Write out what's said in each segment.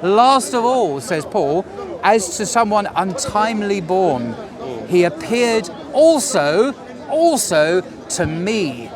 Last of all, says Paul, as to someone untimely born, he appeared also to me.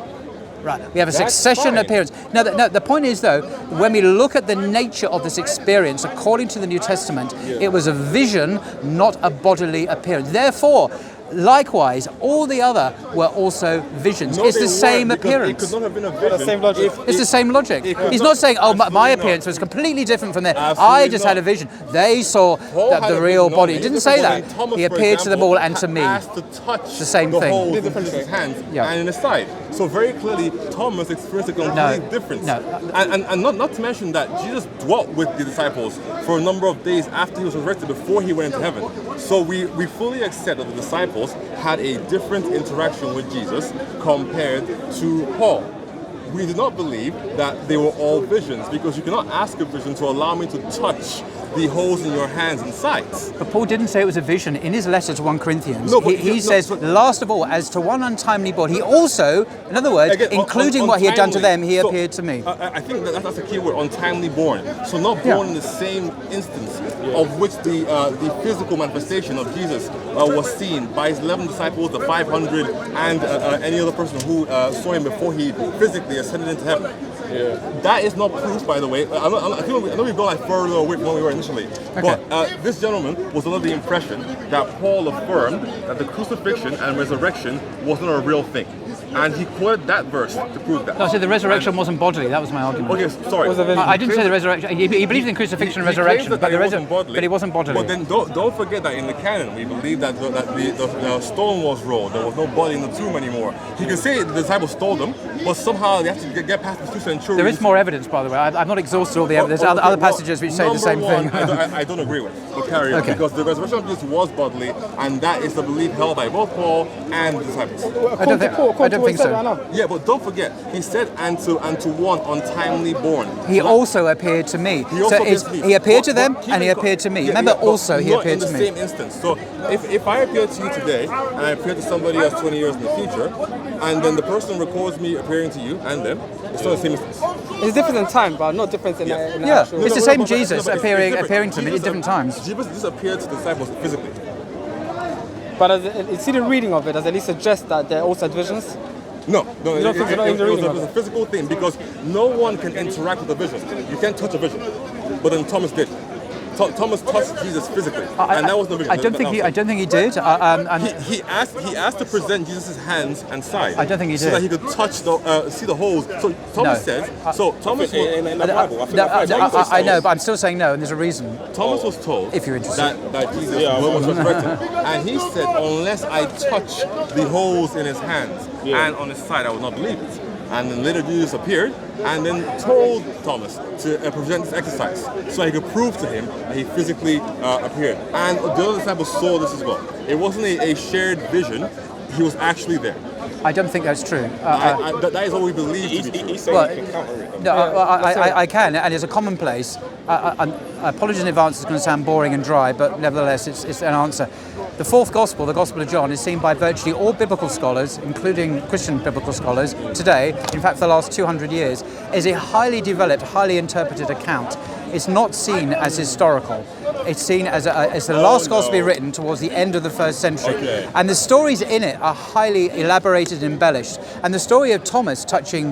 Right, we have a succession appearance. Now, the point is, though, when we look at the nature of this experience, according to the New Testament, it was a vision, not a bodily appearance. Therefore, likewise, all the other were also visions. No, it's the same appearance. It could not have been a vision. The same logic. It's the same logic. He's not saying, oh, my appearance was completely different from theirs. I just had a vision. They saw the real body. He didn't say that. He appeared to them all and to me. Asked to touch the same thing. Holes in his hands and in his side. So very clearly, Thomas experienced a complete difference. And not to mention that Jesus dwelt with the disciples for a number of days after he was resurrected, before he went into heaven. So we fully accept that the disciples had a different interaction with Jesus compared to Paul. We do not believe that they were all visions, because you cannot ask a vision to allow me to touch the holes in your hands and sides. But Paul didn't say it was a vision in his letter to 1 Corinthians. He says, last of all, as to one untimely born, he also, in other words, again, including what he had done to them, he appeared to me. I think that's a key word, untimely born. So not born in the same instance of which the physical manifestation of Jesus was seen by his 11 disciples, the 500, and any other person who saw him before he physically ascended into heaven. That is not proof, by the way. I know we've gone further away from where we were initially, but this gentleman was under the impression that Paul affirmed that the crucifixion and resurrection was not a real thing. And he quoted that verse to prove that. No, I said the resurrection wasn't bodily. That was my argument. Okay, sorry. I didn't say the resurrection. He believed in crucifixion and resurrection, but it wasn't bodily. But then don't forget that in the canon, we believe that the stone was rolled. There was no body in the tomb anymore. He can say the disciples stole them, but somehow they have to get past the two centurions. There is more evidence, by the way. I've not exhausted all the evidence. There's other passages which say the same thing. I don't agree with. But carry on, because the resurrection of Jesus was bodily, and that is the belief held by both Paul and the disciples. I don't think so. Yeah, but don't forget, he said, and to one untimely born. He also appeared to me. He appeared to them and he appeared to me. Remember, also he appeared to me. Not in the same instance. So if I appear to you today and I appear to somebody else 20 years in the future, and then the person records me appearing to you and them, it's not the same instance. It's different in time, but not different in actual... It's the same Jesus appearing to me at different times. Jesus appeared to the disciples physically. But see the reading of it, does at least suggest that they're also visions? No, it was a physical thing, because no one can interact with a vision. You can't touch a vision, but then Thomas did. Thomas touched Jesus physically, and that was no vision. I don't think he did. He asked to present Jesus' hands and side. I don't think he did. So that he could touch see the holes. So Thomas says. So Thomas in the Bible. I know, but I'm still saying no, and there's a reason. Thomas was told, if you're interested, that Jesus was resurrected, and he said, unless I touch the holes in his hands and on his side, I will not believe it. And then later Jesus appeared and then told Thomas to present this exercise so he could prove to him that he physically appeared. And the other disciples saw this as well. It wasn't a shared vision. He was actually there. I don't think that's true. That is what we believe to be true. He's saying you can counter it. No, I can, and it's a commonplace. Apologies in advance, it's going to sound boring and dry, but nevertheless, it's an answer. The fourth gospel, the Gospel of John, is seen by virtually all biblical scholars, including Christian biblical scholars, today, in fact for the last 200 years, as a highly developed, highly interpreted account. It's not seen as historical. It's seen as the last gospel written towards the end of the first century. Okay. And the stories in it are highly elaborated and embellished. And the story of Thomas touching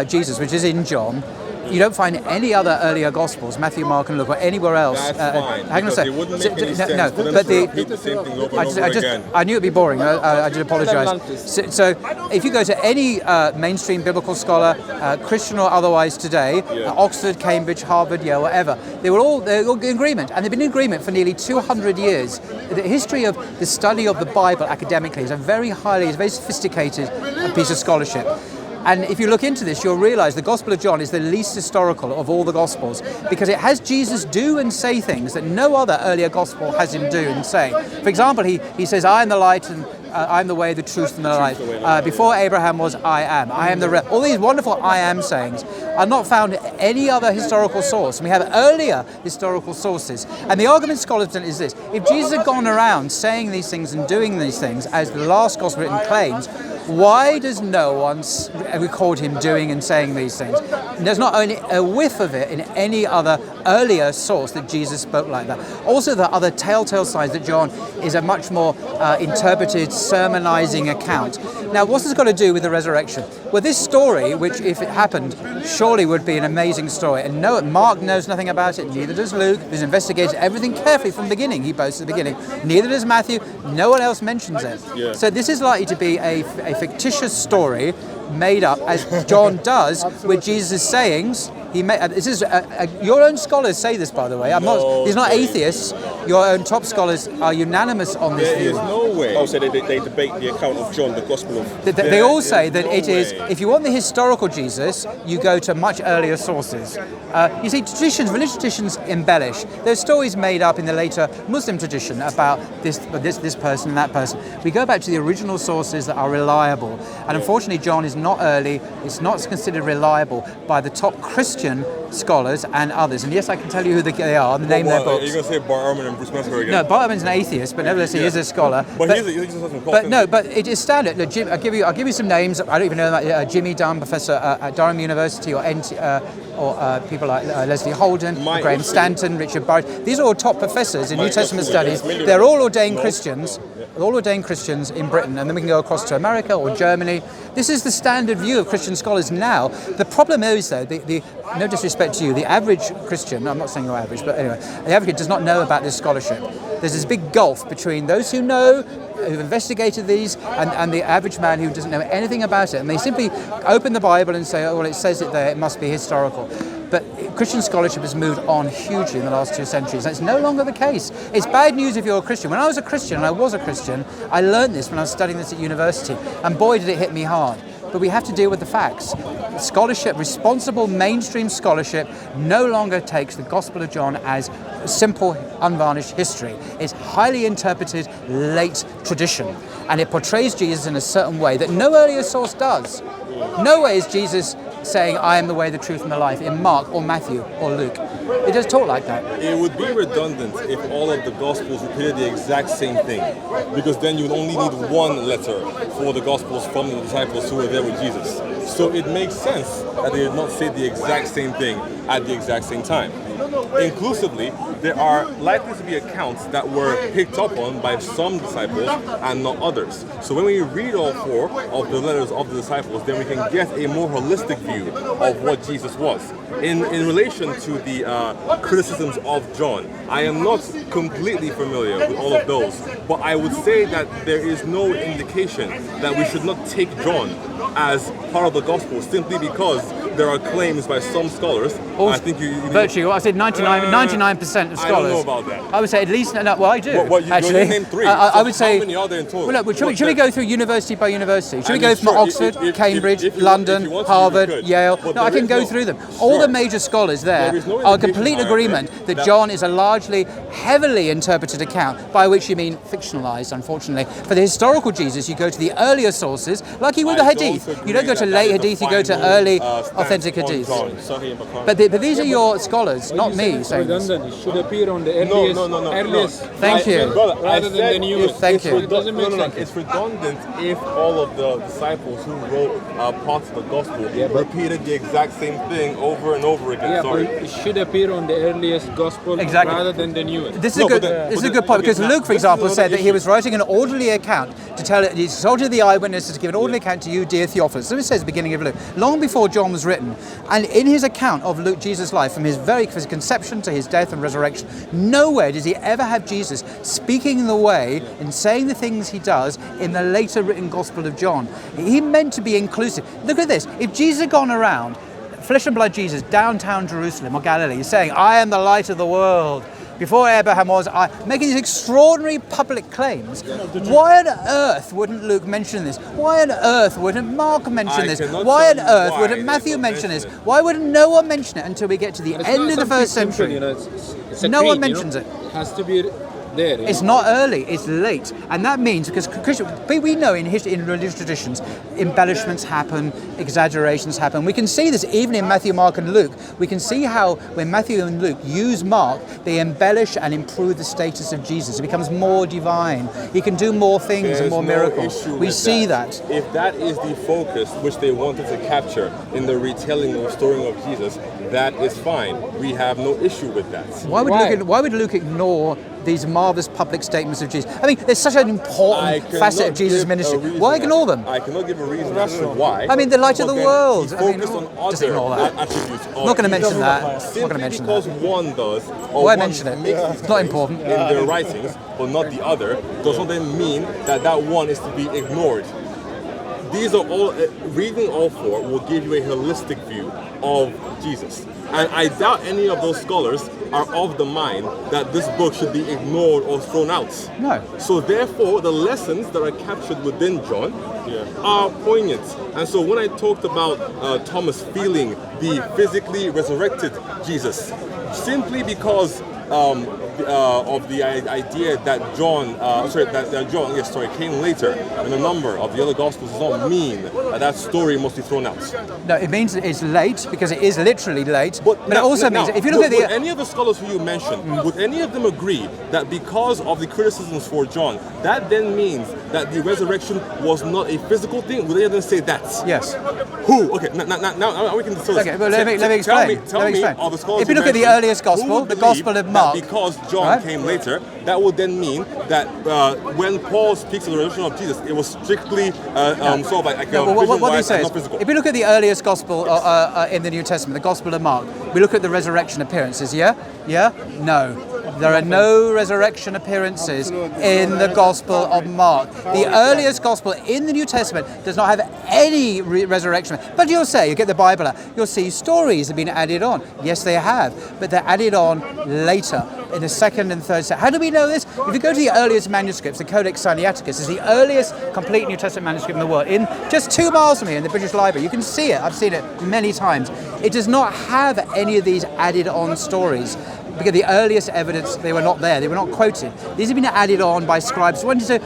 Jesus, which is in John, you don't find any other earlier Gospels, Matthew, Mark, and Luke, or anywhere else. That's fine, hang on a sec. it wouldn't make any sense for them to repeat the same thing over and over again. I knew it'd be boring. I did apologise. So, if you go to any mainstream biblical scholar, Christian or otherwise today, Oxford, Cambridge, Harvard, Yale, whatever, they're all in agreement, and they've been in agreement for nearly 200 years. The history of the study of the Bible academically is a very sophisticated piece of scholarship. And if you look into this, you'll realise the Gospel of John is the least historical of all the Gospels, because it has Jesus do and say things that no other earlier Gospel has him do and say. For example, he says, I am the light, and I am the way, the truth, and the life. Before Abraham was, I am. I am the... All these wonderful I am sayings are not found in any other historical source. And we have earlier historical sources. And the argument scholars present is this. If Jesus had gone around saying these things and doing these things, as the last Gospel written claims, Why does no one record him doing and saying these things? There's not only a whiff of it in any other earlier source that Jesus spoke like that. Also, the other telltale signs that John is a much more interpreted, sermonizing account. Now, what's this got to do with the resurrection? Well, this story, which if it happened, surely would be an amazing story. And no, Mark knows nothing about it, neither does Luke, who's investigated everything carefully from the beginning. He boasts at the beginning. Neither does Matthew. No one else mentions it. Yeah. So this is likely to be a fictitious story made up, as John does, with Jesus' sayings. This is your own scholars say this, by the way. These are not atheists. Your own top scholars are unanimous on this view. There is no way. Oh, so they debate the account of John, the Gospel of. They all say that it is. If you want the historical Jesus, you go to much earlier sources. You see, religious traditions embellish. There's stories made up in the later Muslim tradition about this person and that person. We go back to the original sources that are reliable. And unfortunately, John is not early. It's not considered reliable by the top Christian scholars and others. And yes, I can tell you who they are and name their books. Are you going to say Bart Ehrman and Bruce Metzger again? No, Bart Ehrman's an atheist, but nevertheless he is a scholar. But it is standard. Look, I'll give you some names. I don't even know that. Jimmy Dunn, professor at Durham University, or people like Leslie Holden, Graham Stanton, Richard Burridge. These are all top professors in New Testament studies. They're all ordained Christians. All ordained Christians in Britain, and then we can go across to America or Germany. This is the standard view of Christian scholars now. The problem is, though, no disrespect to you, the average Christian, I'm not saying you're average, but anyway, the average does not know about this scholarship. There's this big gulf between those who know, who've investigated these, and the average man who doesn't know anything about it. And they simply open the Bible and say, oh, well, it says it there, it must be historical. But Christian scholarship has moved on hugely in the last 2 centuries. That's no longer the case. It's bad news if you're a Christian. When I was a Christian, and I was a Christian, I learned this when I was studying this at university. And boy, did it hit me hard. But we have to deal with the facts. Scholarship, responsible mainstream scholarship, no longer takes the Gospel of John as simple, unvarnished history. It's highly interpreted, late tradition. And it portrays Jesus in a certain way that no earlier source does. No way is Jesus saying, I am the way, the truth, and the life in Mark or Matthew or Luke. It does talk like that. It would be redundant if all of the Gospels repeated the exact same thing, because then you would only need one letter for the Gospels from the disciples who were there with Jesus. So it makes sense that they did not say the exact same thing at the exact same time. Inclusively, there are likely to be accounts that were picked up on by some disciples and not others. So when we read all 4 of the letters of the disciples, then we can get a more holistic view of what Jesus was. In relation to the criticisms of John, I am not completely familiar with all of those, but I would say that there is no indication that we should not take John as part of the gospel simply because there are claims by some scholars. I think virtually, I said 99% of scholars. I don't know about that. I would say at least, well, I do. You actually. named 3. I would say. How many are there in total? Well, look, should we go through university by university? Should we go from Oxford, Cambridge, London, Harvard, Yale? No, I can go through them. All the major scholars there are in complete agreement that John is a largely, heavily interpreted account, by which you mean fictionalized, unfortunately. For the historical Jesus, you go to the earlier sources, like you would the Hadith. You don't go to late Hadith, you go to early authentic Hadith. But these are your scholars, not me. Redundant. It should appear on the earliest. Thank you. Rather than the newest. Thank you. It doesn't make sense. It's redundant if all of the disciples who wrote parts of the gospel repeated the exact same thing over and over again. Yeah, but it should appear on the earliest gospel rather than the newest. This is a good point, because Luke, for example, said that he was writing an orderly account to tell it. He told you the eyewitnesses to give an orderly account to you, dear Theophilus. So it says, beginning of Luke, long before John was written, and in his account of Luke, Jesus' life, from his conception to his death and resurrection, nowhere does he ever have Jesus speaking in the way and saying the things he does in the later written Gospel of John. He meant to be inclusive. Look at this. If Jesus had gone around, flesh and blood Jesus, downtown Jerusalem or Galilee, saying, I am the light of the world, before Abraham was, making these extraordinary public claims, why on earth wouldn't Luke mention this? Why on earth wouldn't Mark mention this? Why on earth wouldn't Matthew mention this? Why wouldn't no one mention it until we get to the end of the first century? It's no one mentions it. It has to be there. It's not early, it's late. And that means, because we know in history, in religious traditions, embellishments happen, exaggerations happen. We can see this even in Matthew, Mark, and Luke. We can see how when Matthew and Luke use Mark, they embellish and improve the status of Jesus. He becomes more divine. He can do more things and more miracles. We see that. If that is the focus which they wanted to capture in the retelling of the story of Jesus, that is fine. We have no issue with that. Why would Luke ignore these marvelous public statements of Jesus? I mean, there's such an important facet of Jesus' ministry. Why ignore them? I cannot give a reason as to why. I mean, the light of the world. He focused on just ignore other that. attributes. I'm not going to mention that. I'm not going to mention because that. one does, or Why one mention it? makes It's not important. in their writings, but not the other, does not then mean that that one is to be ignored. These are all, reading all four will give you a holistic view of Jesus. And I doubt any of those scholars are of the mind that this book should be ignored or thrown out. No. So therefore, the lessons that are captured within John are poignant. And so when I talked about Thomas feeling the physically resurrected Jesus, simply because of the idea that John came later in a number of the other Gospels does not mean that story must be thrown out. No, it means it's late because it is literally late. But it also means if you look at would any of the scholars who you mentioned, would any of them agree that because of the criticisms for John, that then means that the resurrection was not a physical thing? Would any of them say that? Yes. Who? Okay, now we can. Okay, but let me explain. Tell me of the scholars. If you look at the earliest Gospel, the Gospel of Mark, because John came later, that would then mean that when Paul speaks of the resurrection of Jesus, it was strictly sort of like what do you say? not physical. If you look at the earliest Gospel in the New Testament, the Gospel of Mark, we look at the resurrection appearances. Yeah? No. There are no resurrection appearances in the Gospel of Mark. The earliest Gospel in the New Testament does not have any resurrection. But you'll get the Bible out, you'll see stories have been added on. Yes, they have, but they're added on later in the second and third set. How do we know this? If you go to the earliest manuscripts, the Codex Sinaiticus is the earliest complete New Testament manuscript in the world. In just 2 miles from here in the British Library, you can see it. I've seen it many times. It does not have any of these added on stories. Because the earliest evidence, they were not there, they were not quoted. These have been added on by scribes who wanted to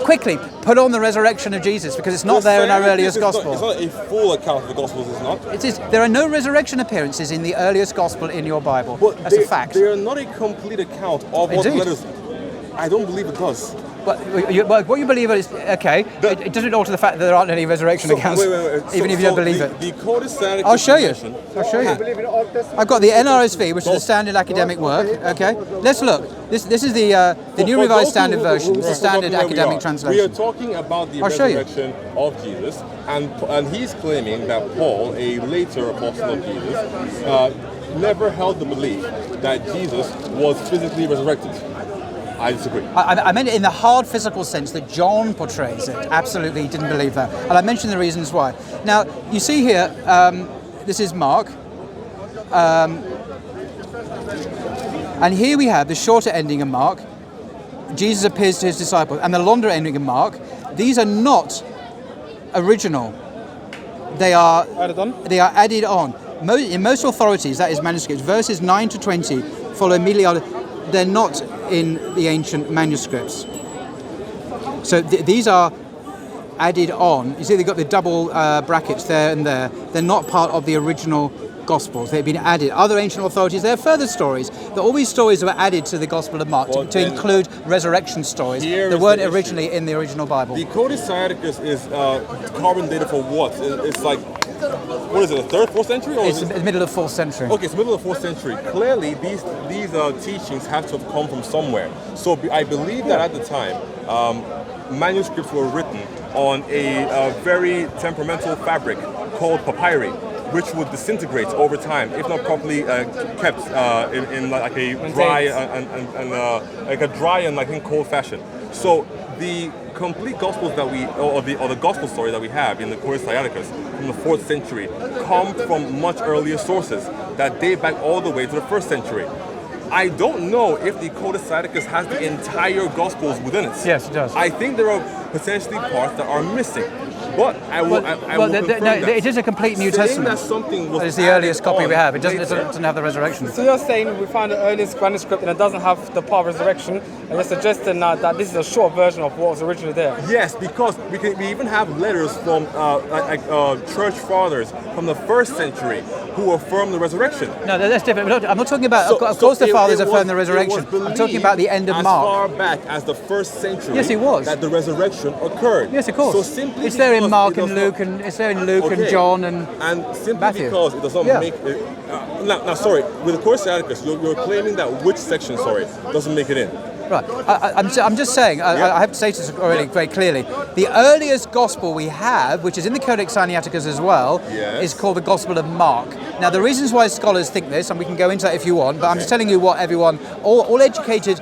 quickly put on the resurrection of Jesus because it's not there in our earliest Gospel. It's not a full account of the Gospels, it's not? It is. There are no resurrection appearances in the earliest Gospel in your Bible. That's a fact. They are not a complete account of what the letters. I don't believe it does. What you believe is okay. It doesn't alter the fact that there aren't any resurrection accounts, even if you don't believe it. The Codex Sinaiticus. I'll show you. I've got the NRSV, which is the standard academic work. Okay, let's look. This is the New Revised Standard Version. It's the standard academic translation. We are talking about the resurrection of Jesus, and he's claiming that Paul, a later apostle of Jesus, never held the belief that Jesus was physically resurrected. I disagree. I meant it in the hard physical sense that John portrays it. Absolutely, he didn't believe that. And I mentioned the reasons why. Now, you see here, this is Mark. And here we have the shorter ending of Mark. Jesus appears to his disciples. And the longer ending of Mark. These are not original. They are added on. In most authorities, that is manuscripts, verses 9 to 20 follow immediately after. They're not in the ancient manuscripts. So these are added on. You see they've got the double brackets there and there. They're not part of the original Gospels. They've been added. Other ancient authorities, there are further stories. All these stories were added to the Gospel of Mark to include resurrection stories that weren't originally in the original Bible. The Codex Sinaiticus is carbon dated for what? It's like, what is it, the 3rd, 4th century? Or it's the middle of 4th century. Okay, it's middle of 4th century. Clearly, these teachings have to have come from somewhere. So I believe that at the time, manuscripts were written on a very temperamental fabric called papyri, which would disintegrate over time if not properly kept in like a dry and cold fashion. So the complete Gospels that or the Gospel story that we have in the Codex Sinaiticus from the 4th century come from much earlier sources that date back all the way to the 1st century. I don't know if the Codex Sinaiticus has the entire Gospels within it. Yes, it does. I think there are potentially parts that are missing. But I will confirm that. It is a complete New Saying Testament. that something was It's the earliest added copy we on have. It doesn't later. have the resurrection. So you're saying we found the earliest manuscript and it doesn't have the part of resurrection, and you're suggesting that this is a short version of what was originally there? Yes, because we even have letters from church fathers from the 1st century who affirm the resurrection. No, that's different. I'm not talking about. Of course, the fathers affirm the resurrection. I'm talking about the end of Mark. As far back as the 1st century. Yes, it was. That the resurrection occurred. Yes, of course. So simply it's there in because Mark it and does Luke, not- and it's there in Luke and Okay. John and simply Matthew. because it does not Yeah. make it. Now, sorry, with the Contradict, you're claiming that which section, doesn't make it in. Right. I'm just saying, I have to say this already very clearly. The earliest gospel we have, which is in the Codex Sinaiticus as well, Yes. is called the Gospel of Mark. Now, the reasons why scholars think this, and we can go into that if you want, but I'm just telling you what everyone, all educated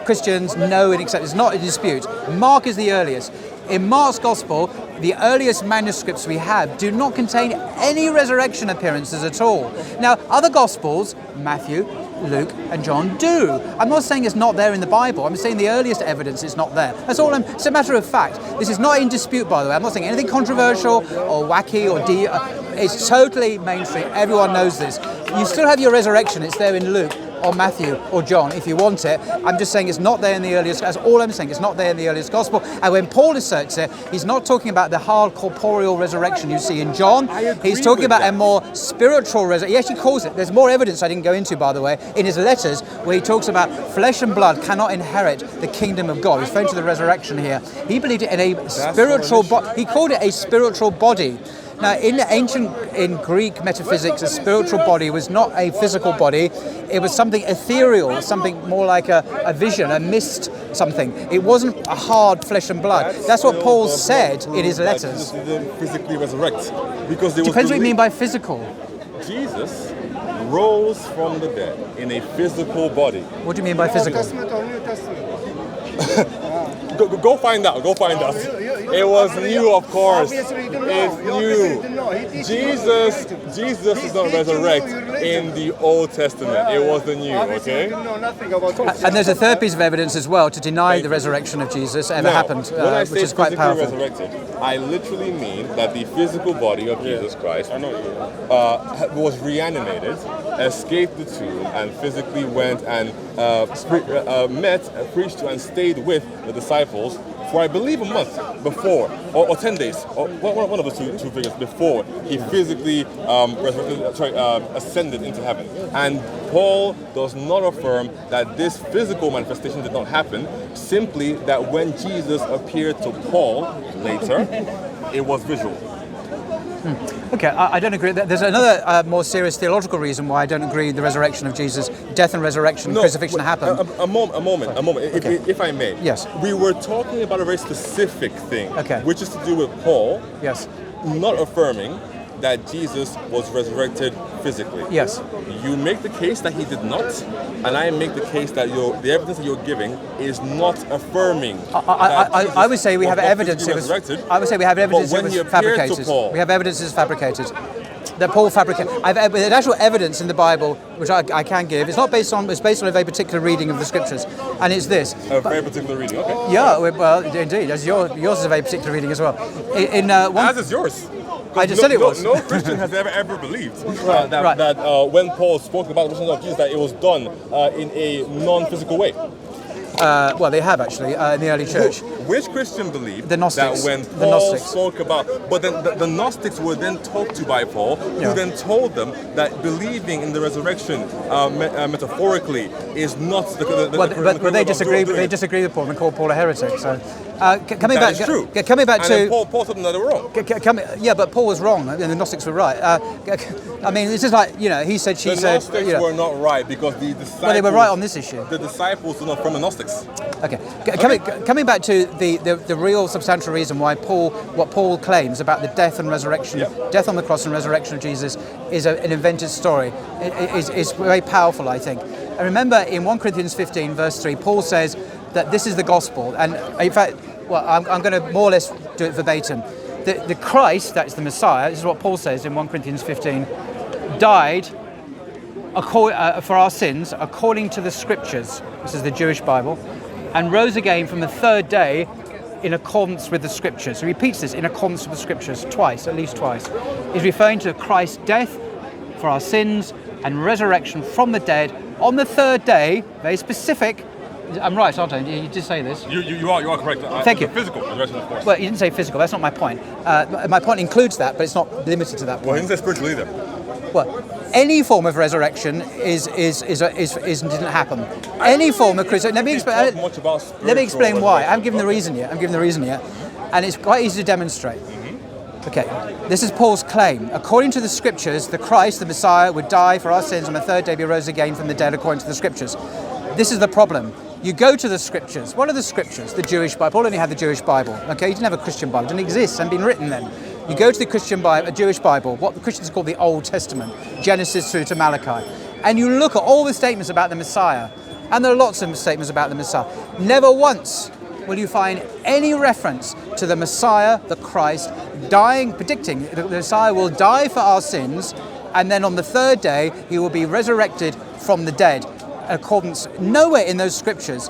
Christians know and accept. It's not a dispute. Mark is the earliest. In Mark's Gospel, the earliest manuscripts we have do not contain any resurrection appearances at all. Now, other Gospels, Matthew, Luke and John do. I'm not saying it's not there in the Bible. I'm saying the earliest evidence is not there. That's all. It's a matter of fact. This is not in dispute, by the way. I'm not saying anything controversial or wacky or it's totally mainstream. Everyone knows this. You still have your resurrection. It's there in Luke or Matthew or John if you want it. I'm just saying it's not there in the earliest. That's all I'm saying. It's not there in the earliest gospel. And when Paul asserts it, he's not talking about the hard corporeal resurrection you see in John. He's talking about a more spiritual resurrection. He actually calls it. There's more evidence I didn't go into, by the way, in his letters where he talks about flesh and blood cannot inherit the kingdom of God. He's referring to the resurrection here. He believed it in a spiritual body. He called it a spiritual body. Now, in Greek metaphysics, a spiritual body was not a physical body. It was something ethereal, something more like a vision, a mist, something. It wasn't a hard flesh and blood. That's what Paul said in his letters. Jesus didn't physically resurrect because there was Depends what you mean by physical. Jesus rose from the dead in a physical body. What do you mean by physical? Old Testament or New Testament? Go find out. Go find out. It was new, of course. Obviously, you don't know. It's You obviously didn't know. new. He teaches Jesus did not teaching you resurrect your religion. in the Old Testament. It was the new. Obviously, you Okay. didn't know nothing about it. And there's a third piece of evidence as well to deny the resurrection of Jesus ever Now, happened, when I say which is quite physically powerful. resurrected, I literally mean that the physical body of Jesus Christ was reanimated, escaped the tomb, and physically went and met, preached to, and stayed with the disciples for, I believe, a month before, or 10 days, or one of the two figures before he physically ascended into heaven. And Paul does not affirm that this physical manifestation did not happen, simply that when Jesus appeared to Paul later, it was visual. Okay, I don't agree. There's another more serious theological reason why I don't agree the resurrection of Jesus, death and resurrection, crucifixion happened. A moment. Okay. If I may. Yes. We were talking about a very specific thing, Okay. which is to do with Paul Yes, not affirming that Jesus was resurrected physically. yes. You make the case that he did not, and I make the case that the evidence that you're giving is not affirming. I would say we have evidence it was. resurrected. I would say we have evidence But it when was he appeared to fabricated. Paul- We have evidence it's fabricated. That Paul fabricated. There's actual evidence in the Bible, which I can give. It's based on a very particular reading of the scriptures, and it's this. A very particular reading. Okay. Yeah, well, indeed, as yours is a very particular reading as well. As is yours. I just said it was. No Christian has ever believed Right. that when Paul spoke about the resurrection of Jesus, that it was done in a non-physical way. Well, they have actually in the early church. Which Christian believed The Gnostics. that when The Paul Gnostics. spoke about, but then the Gnostics were then talked to by Paul, Yeah. who then told them that believing in the resurrection metaphorically is not the But they disagree. doing They it. disagree with Paul and call Paul a heretic. So, coming That back, is true. coming back and to then Paul told them that they were wrong. Yeah, but Paul was wrong, and the Gnostics were right. I mean, it's just like he said, she The said. Gnostics were not right because the disciples. Well, they were right on this issue. The disciples were not from the Gnostics. Okay, coming back to the real substantial reason why what Paul claims about the death and resurrection, death on the cross and resurrection of Jesus is an invented story. Is very powerful, I think. And remember, in 1 Corinthians 15, verse 3, Paul says that this is the gospel, and in fact, well, I'm going to more or less do it verbatim. The Christ, that's the Messiah, this is what Paul says in 1 Corinthians 15, died for our sins according to the Scriptures, this is the Jewish Bible, and rose again from the third day in accordance with the Scriptures. He repeats this, in accordance with the Scriptures, twice, at least twice. He's referring to Christ's death for our sins and resurrection from the dead on the third day, very specific. I'm right, aren't I? You did say this. You are correct. Thank you. Physical resurrection, of course. Well, you didn't say physical, that's not my point. My point includes that, but it's not limited to that point. Well, he didn't say spiritual either. Well, any form of resurrection didn't happen. Any form of crucifixion. Let me explain why. I'm giving the reason here. And it's quite easy to demonstrate. Okay, this is Paul's claim. According to the Scriptures, the Christ, the Messiah, would die for our sins on the third day, be rose again from the dead, according to the Scriptures. This is the problem. You go to the Scriptures. What are the Scriptures? The Jewish Bible. Paul only had the Jewish Bible. Okay, he didn't have a Christian Bible. It didn't exist. It hadn't been written then. You go to the Christian Bible, a Jewish Bible, what the Christians call the Old Testament, Genesis through to Malachi, and you look at all the statements about the Messiah, and there are lots of statements about the Messiah. Never once will you find any reference to the Messiah, the Christ, dying, predicting the Messiah will die for our sins, and then on the third day he will be resurrected from the dead. Nowhere in those Scriptures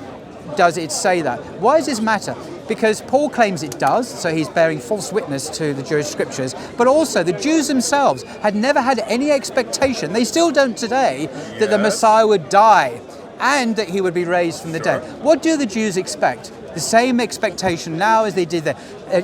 does it say that. Why does this matter? Because Paul claims it does, so he's bearing false witness to the Jewish Scriptures, but also the Jews themselves had never had any expectation, they still don't today, that the Messiah would die and that he would be raised from the dead. What do the Jews expect? The same expectation now as they did then.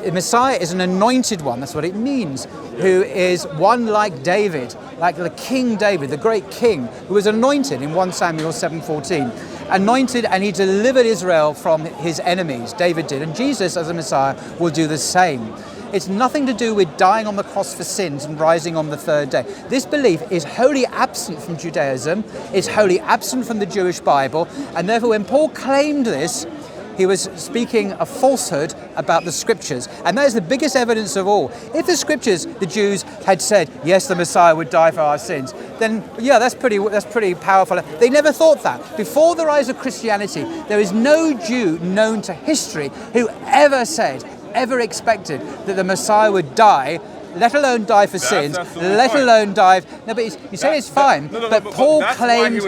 The Messiah is an anointed one, that's what it means, who is one like David, like the King David, the great king, who was anointed in 1 Samuel 7:14. Anointed, and he delivered Israel from his enemies, David did, and Jesus as a Messiah will do the same. It's nothing to do with dying on the cross for sins and rising on the third day. This belief is wholly absent from Judaism, it's wholly absent from the Jewish Bible, and therefore when Paul claimed this, he was speaking a falsehood about the Scriptures. And that is the biggest evidence of all. If the Scriptures, the Jews, had said, yes, the Messiah would die for our sins, then yeah, that's pretty powerful. They never thought that. Before the rise of Christianity, there is no Jew known to history who ever expected that the Messiah would die, let alone die for sins, let alone die. No, but you say it's fine, but Paul claimed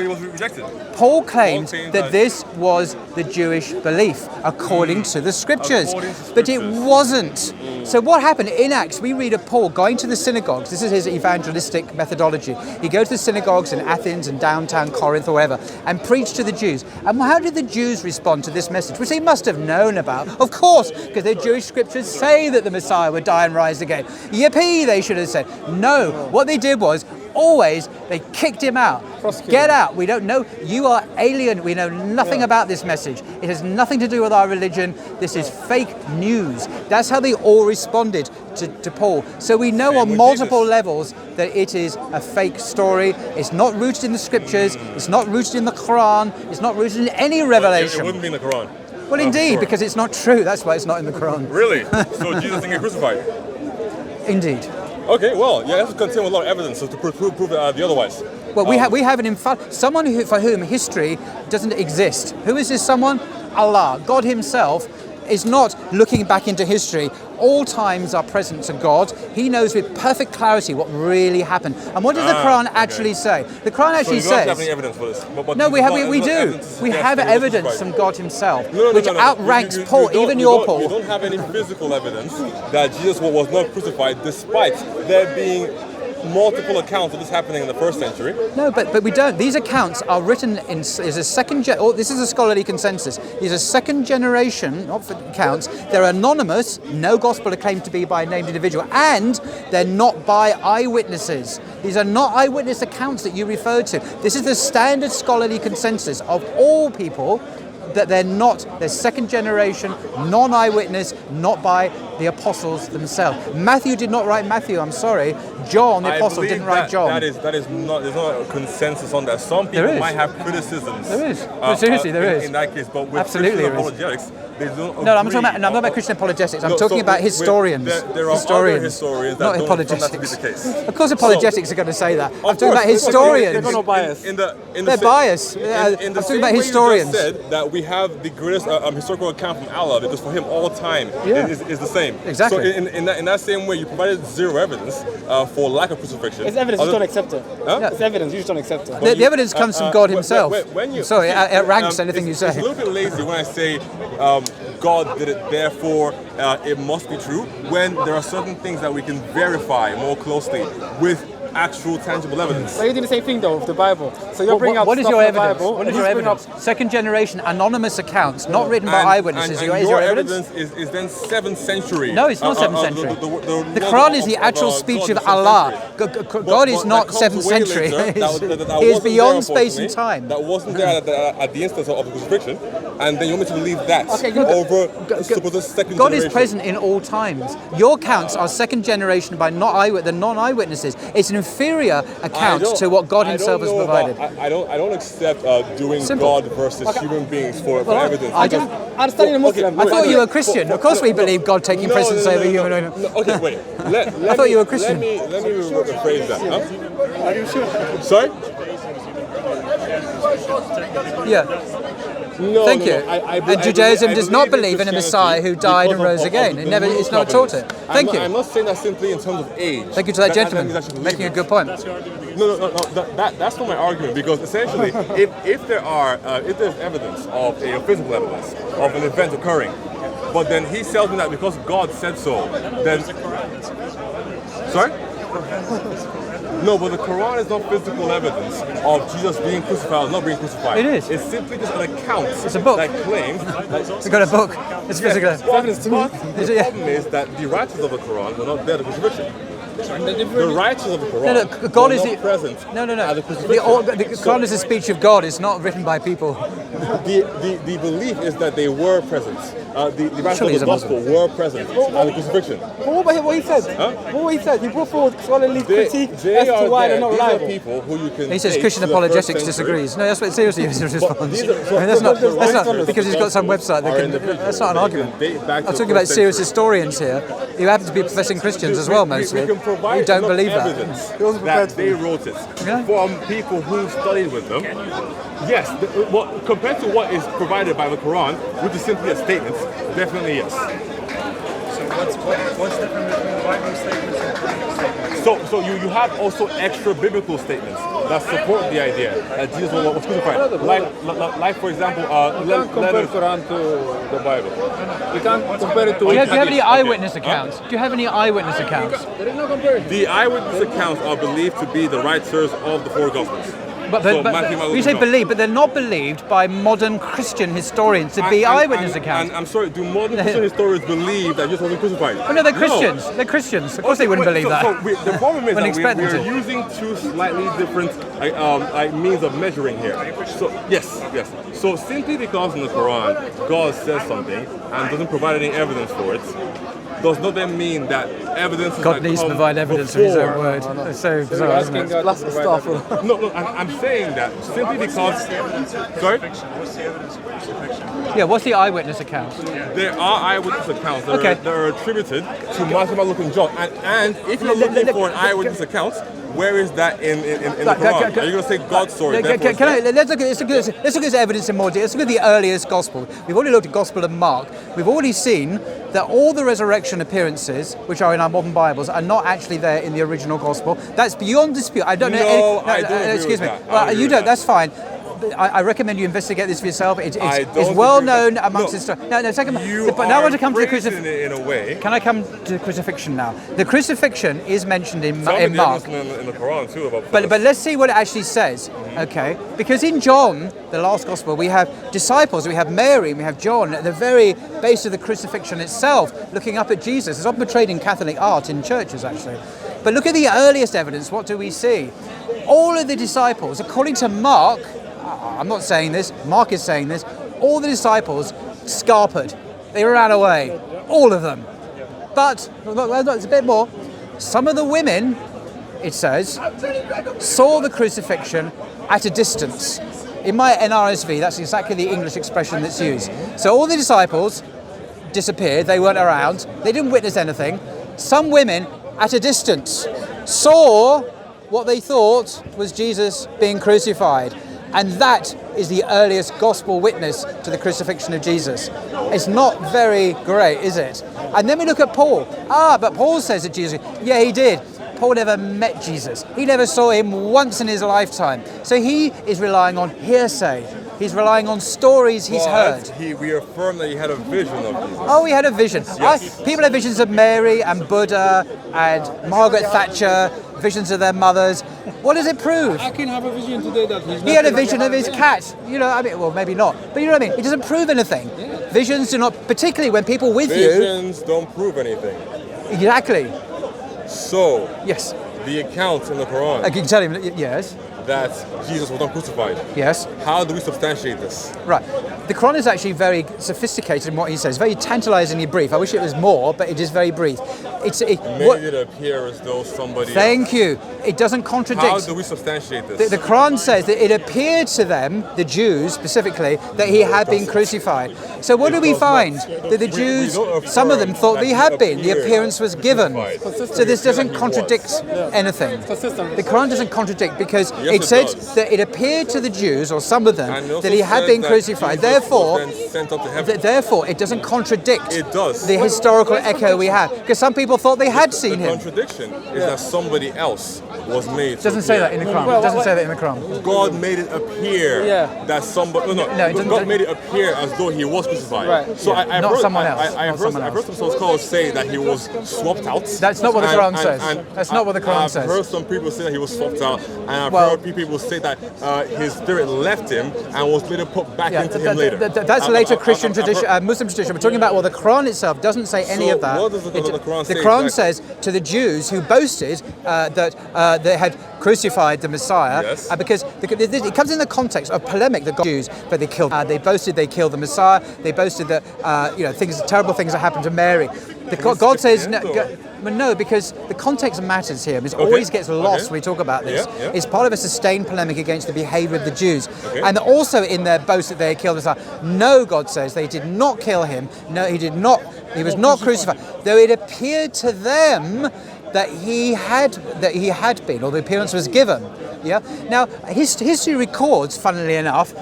that this was the Jewish belief according to the Scriptures, but it wasn't. So what happened in Acts? We read of Paul going to the synagogues. This is his evangelistic methodology. He goes to the synagogues in Athens and downtown Corinth or wherever and preached to the Jews. And how did the Jews respond to this message, which they must have known about? Of course, because the Jewish Scriptures say that the Messiah would die and rise again. Yippee, they should have said. No, what they did was they kicked him out. Get out. We don't know. You are alien. We know nothing about this message. It has nothing to do with our religion. This is fake news. That's how they all responded to Paul. So we know on multiple levels that it is a fake story. It's not rooted in the Scriptures. It's not rooted in the Quran. It's not rooted in any revelation. It wouldn't be in the Quran. Well, indeed, because it's not true. That's why it's not in the Quran. Really? So Jesus didn't get crucified? Indeed. Okay, well, yeah, that's contain with a lot of evidence to prove the otherwise. Well, we have an someone for whom history doesn't exist. Who is this someone? Allah. God himself is not looking back into history. All times are present to God. He knows with perfect clarity what really happened. And what does the Quran actually say? The Quran actually says... So you don't have any evidence for this? But no, we do. We have evidence from God himself, which outranks Paul, even your Paul. You don't have any physical evidence that Jesus was not crucified, despite there being multiple accounts of this happening in the first century. No, but we don't. These accounts are written in this is a scholarly consensus. These are second generation accounts. They're anonymous. No gospel are claimed to be by a named individual, and they're not by eyewitnesses. These are not eyewitness accounts that you refer to. This is the standard scholarly consensus of all people, that they're second generation, non-eyewitness, not by the apostles themselves. Matthew did not write Matthew, I'm sorry. John, the apostle, didn't write John. That is not, there's not a consensus on that. Some people might have criticisms. There is. Seriously, there is. In that case, but with absolutely Christian apologetics, they don't agree. No, I'm not about Christian apologetics. I'm talking about historians. There are other historians that don't find that to be the case. Of course, apologetics are going to say that. I'm talking about historians. They've got no bias. They're biased. I'm talking about historians. You just said that we have the greatest historical account from Allah, because for him all time is the same. Exactly. So in that same way, you provided zero evidence for lack of crucifixion. It's evidence, you don't accept it. Huh? It's evidence, you just don't accept it. The evidence comes from God himself. When you, Sorry, it ranks anything you say. It's a little bit lazy when I say God did it, therefore it must be true, when there are certain things that we can verify more closely with actual tangible evidence. So you're doing the same thing though with the Bible. So you're bringing up what is stuff your from the evidence? Bible. What is your evidence? Second generation anonymous accounts, not written by eyewitnesses. And Is your your evidence? is then 7th century. No, it's not 7th century. The Quran is the actual speech of Allah. God is not 7th century. He is beyond space and time. That wasn't there at the instance of the crucifixion, and then you want me to believe that over supposed second God generation. is present in all times. Your accounts are second generation by the non-eyewitnesses. It's an inferior account to what God himself has provided. I don't accept doing Simple. God versus human beings for evidence. I understand a Muslim. I thought you were a Christian. Of course we believe God taking precedence over human. Okay, wait. I thought you were a Christian. Let me rephrase that. Huh? Are you sure? Sorry? Yeah. No, Thank you. And Judaism does not believe in a Messiah who died and rose again. It's not taught it. Thank you. I'm not saying that simply in terms of age. Thank you to that gentleman, making a good point. No. That's not my argument, because essentially, if there's evidence of physical evidence of an event occurring, but then he tells me that because God said so, then sorry. No, but the Quran is not physical evidence of Jesus being crucified or not being crucified. It is. It's simply just an account. It's a book. That claims. It's got a book. It's physical. Evidence to me. But the problem is that the writers of the Quran were not there at the crucifixion. The writers of the Quran God were is not present at the crucifixion. The Quran is a speech of God. It's not written by people. The belief is that they were present. The writers of the gospel were present at the crucifixion. What he said? Huh? What he said? He brought forward scholarly critique as They to are why there. they're not These are reliable. people who you can. He says take Christian to the first apologetics century. disagrees. No, that's what seriously is his response. these are- That's not the because he's got some website that can. That's not an argument. I'm talking about serious historians here. You happen to be professing Christians as well, mostly. We can provide You don't enough believe that. evidence that they wrote it from people who studied with them. Yes, compared to what is provided by the Quran, which is simply a statement, definitely yes. So what's different between the Bible statements and Quranic statements? So you have also extra biblical statements that support the idea that Jesus was crucified. Like for example, You can't compare Quran to the Bible. You can't compare it to Do you have any Hadith. eyewitness accounts? Do you have any eyewitness accounts? There is no comparison. the eyewitness accounts are believed to be the writers of the four Gospels. But So Matthew, Mark, Luke, you say and John. believe, but they're not believed by modern Christian historians to be eyewitness accounts. And I'm sorry, do modern Christian historians believe that Jesus wasn't crucified? Oh no, they're Christians. They're Christians. Of course they wouldn't believe that. The problem is Wouldn't that expect we them are to. using two slightly different means of measuring here. So yes. So simply because in the Quran God says something and doesn't provide any evidence for it, does not then mean that evidence God needs to provide evidence of his own word. It's so bizarre, isn't it? That's the stuff. No, I'm saying that simply because. Sorry? What's the evidence of crucifixion? Yeah, what's the eyewitness account? There are eyewitness accounts that, Okay. that are attributed to Matthew, Mark, Luke, and John. And if you're looking for an eyewitness account, where is that in the Quran? Are you going to say God's story? Let's look at this evidence in more detail. Let's look at the earliest gospel. We've already looked at Gospel of Mark. We've already seen that all the resurrection appearances, which are in our modern Bibles, are not actually there in the original gospel. That's beyond dispute. I don't know. No, I don't agree excuse with me. that. I Well, agree you with don't. that. That's fine. I recommend you investigate this for yourself. It's I don't well agree with known that. amongst No. historians. No, second. You But now I want to come to the phrasing crucifixion. it in a way. Can I come to the crucifixion now? The crucifixion is mentioned in Tell me the Mark. evidence in the Quran too about. But let's see what it actually says, okay? Because in John, the last gospel, we have disciples, we have Mary, we have John at the very base of the crucifixion itself, looking up at Jesus. It's often portrayed in Catholic art in churches, actually. But look at the earliest evidence. What do we see? All of the disciples, according to Mark, I'm not saying this, Mark is saying this, all the disciples scarpered. They ran away, all of them. But, it's a bit more, some of the women, it says, saw the crucifixion at a distance. In my NRSV, that's exactly the English expression that's used. So all the disciples disappeared, they weren't around, they didn't witness anything. Some women, at a distance, saw what they thought was Jesus being crucified. And that is the earliest gospel witness to the crucifixion of Jesus. It's not very great, is it? And then we look at Paul. But Paul says that Jesus, yeah, he did. Paul never met Jesus. He never saw him once in his lifetime. So he is relying on hearsay. He's relying on stories he's heard. We affirm that he had a vision of Jesus. Oh, he had a vision. Yes. People have visions of Mary and Buddha and Margaret Thatcher, visions of their mothers. What does it prove? I can have a vision today that he's not. He had a vision of his cat. You know, I mean, well, maybe not. But you know what I mean? It doesn't prove anything. Visions do not, particularly when people with Visions don't prove anything. you. Exactly. So, Yes. the account in the Quran I can tell him, yes. that Jesus was not crucified, Yes. how do we substantiate this? Right. The Quran is actually very sophisticated in what he says, very tantalizingly brief. I wish it was more, but it is very brief. Made it appear as though somebody Thank you. It doesn't contradict. How do we substantiate this? The Quran says that it appeared to them, the Jews specifically, that he had been crucified. So what do we find? That the Jews, some of them thought that he had been. The appearance was given. So this doesn't contradict anything. The Quran doesn't contradict because it said that it appeared to the Jews, or some of them, that he had been crucified. Therefore, it doesn't contradict the historical echo we have. Because some people thought they had seen him. The contradiction is that somebody else was made. It doesn't say that in the Quran. It doesn't say that in the Quran. God made it appear that somebody. God made it appear as though he was crucified. Right. So I've Not heard, someone else. I've heard some scholars say that he was swapped out. That's not what the Quran says. That's not what the Quran I've says. heard some people say that he was swapped out, and I've heard people say that his spirit left him and was later put back into him later. That's later Christian tradition, Muslim tradition. We're talking about, well, the Quran itself doesn't say any of that. What does the Quran say? The Quran says to the Jews who boasted that they had crucified the Messiah, because it comes in the context of polemic that Jews, but they killed. They boasted they killed the Messiah. They boasted that terrible things that happened to Mary. God says no, because the context matters here. It always gets lost when we talk about this. It's part of a sustained polemic against the behavior of the Jews, and also in their boast that they had killed the Messiah. No, God says they did not kill him. No, he did not. He was not crucified, though it appeared to them that he had been, or the appearance was given. Yeah. Now, history records, funnily enough,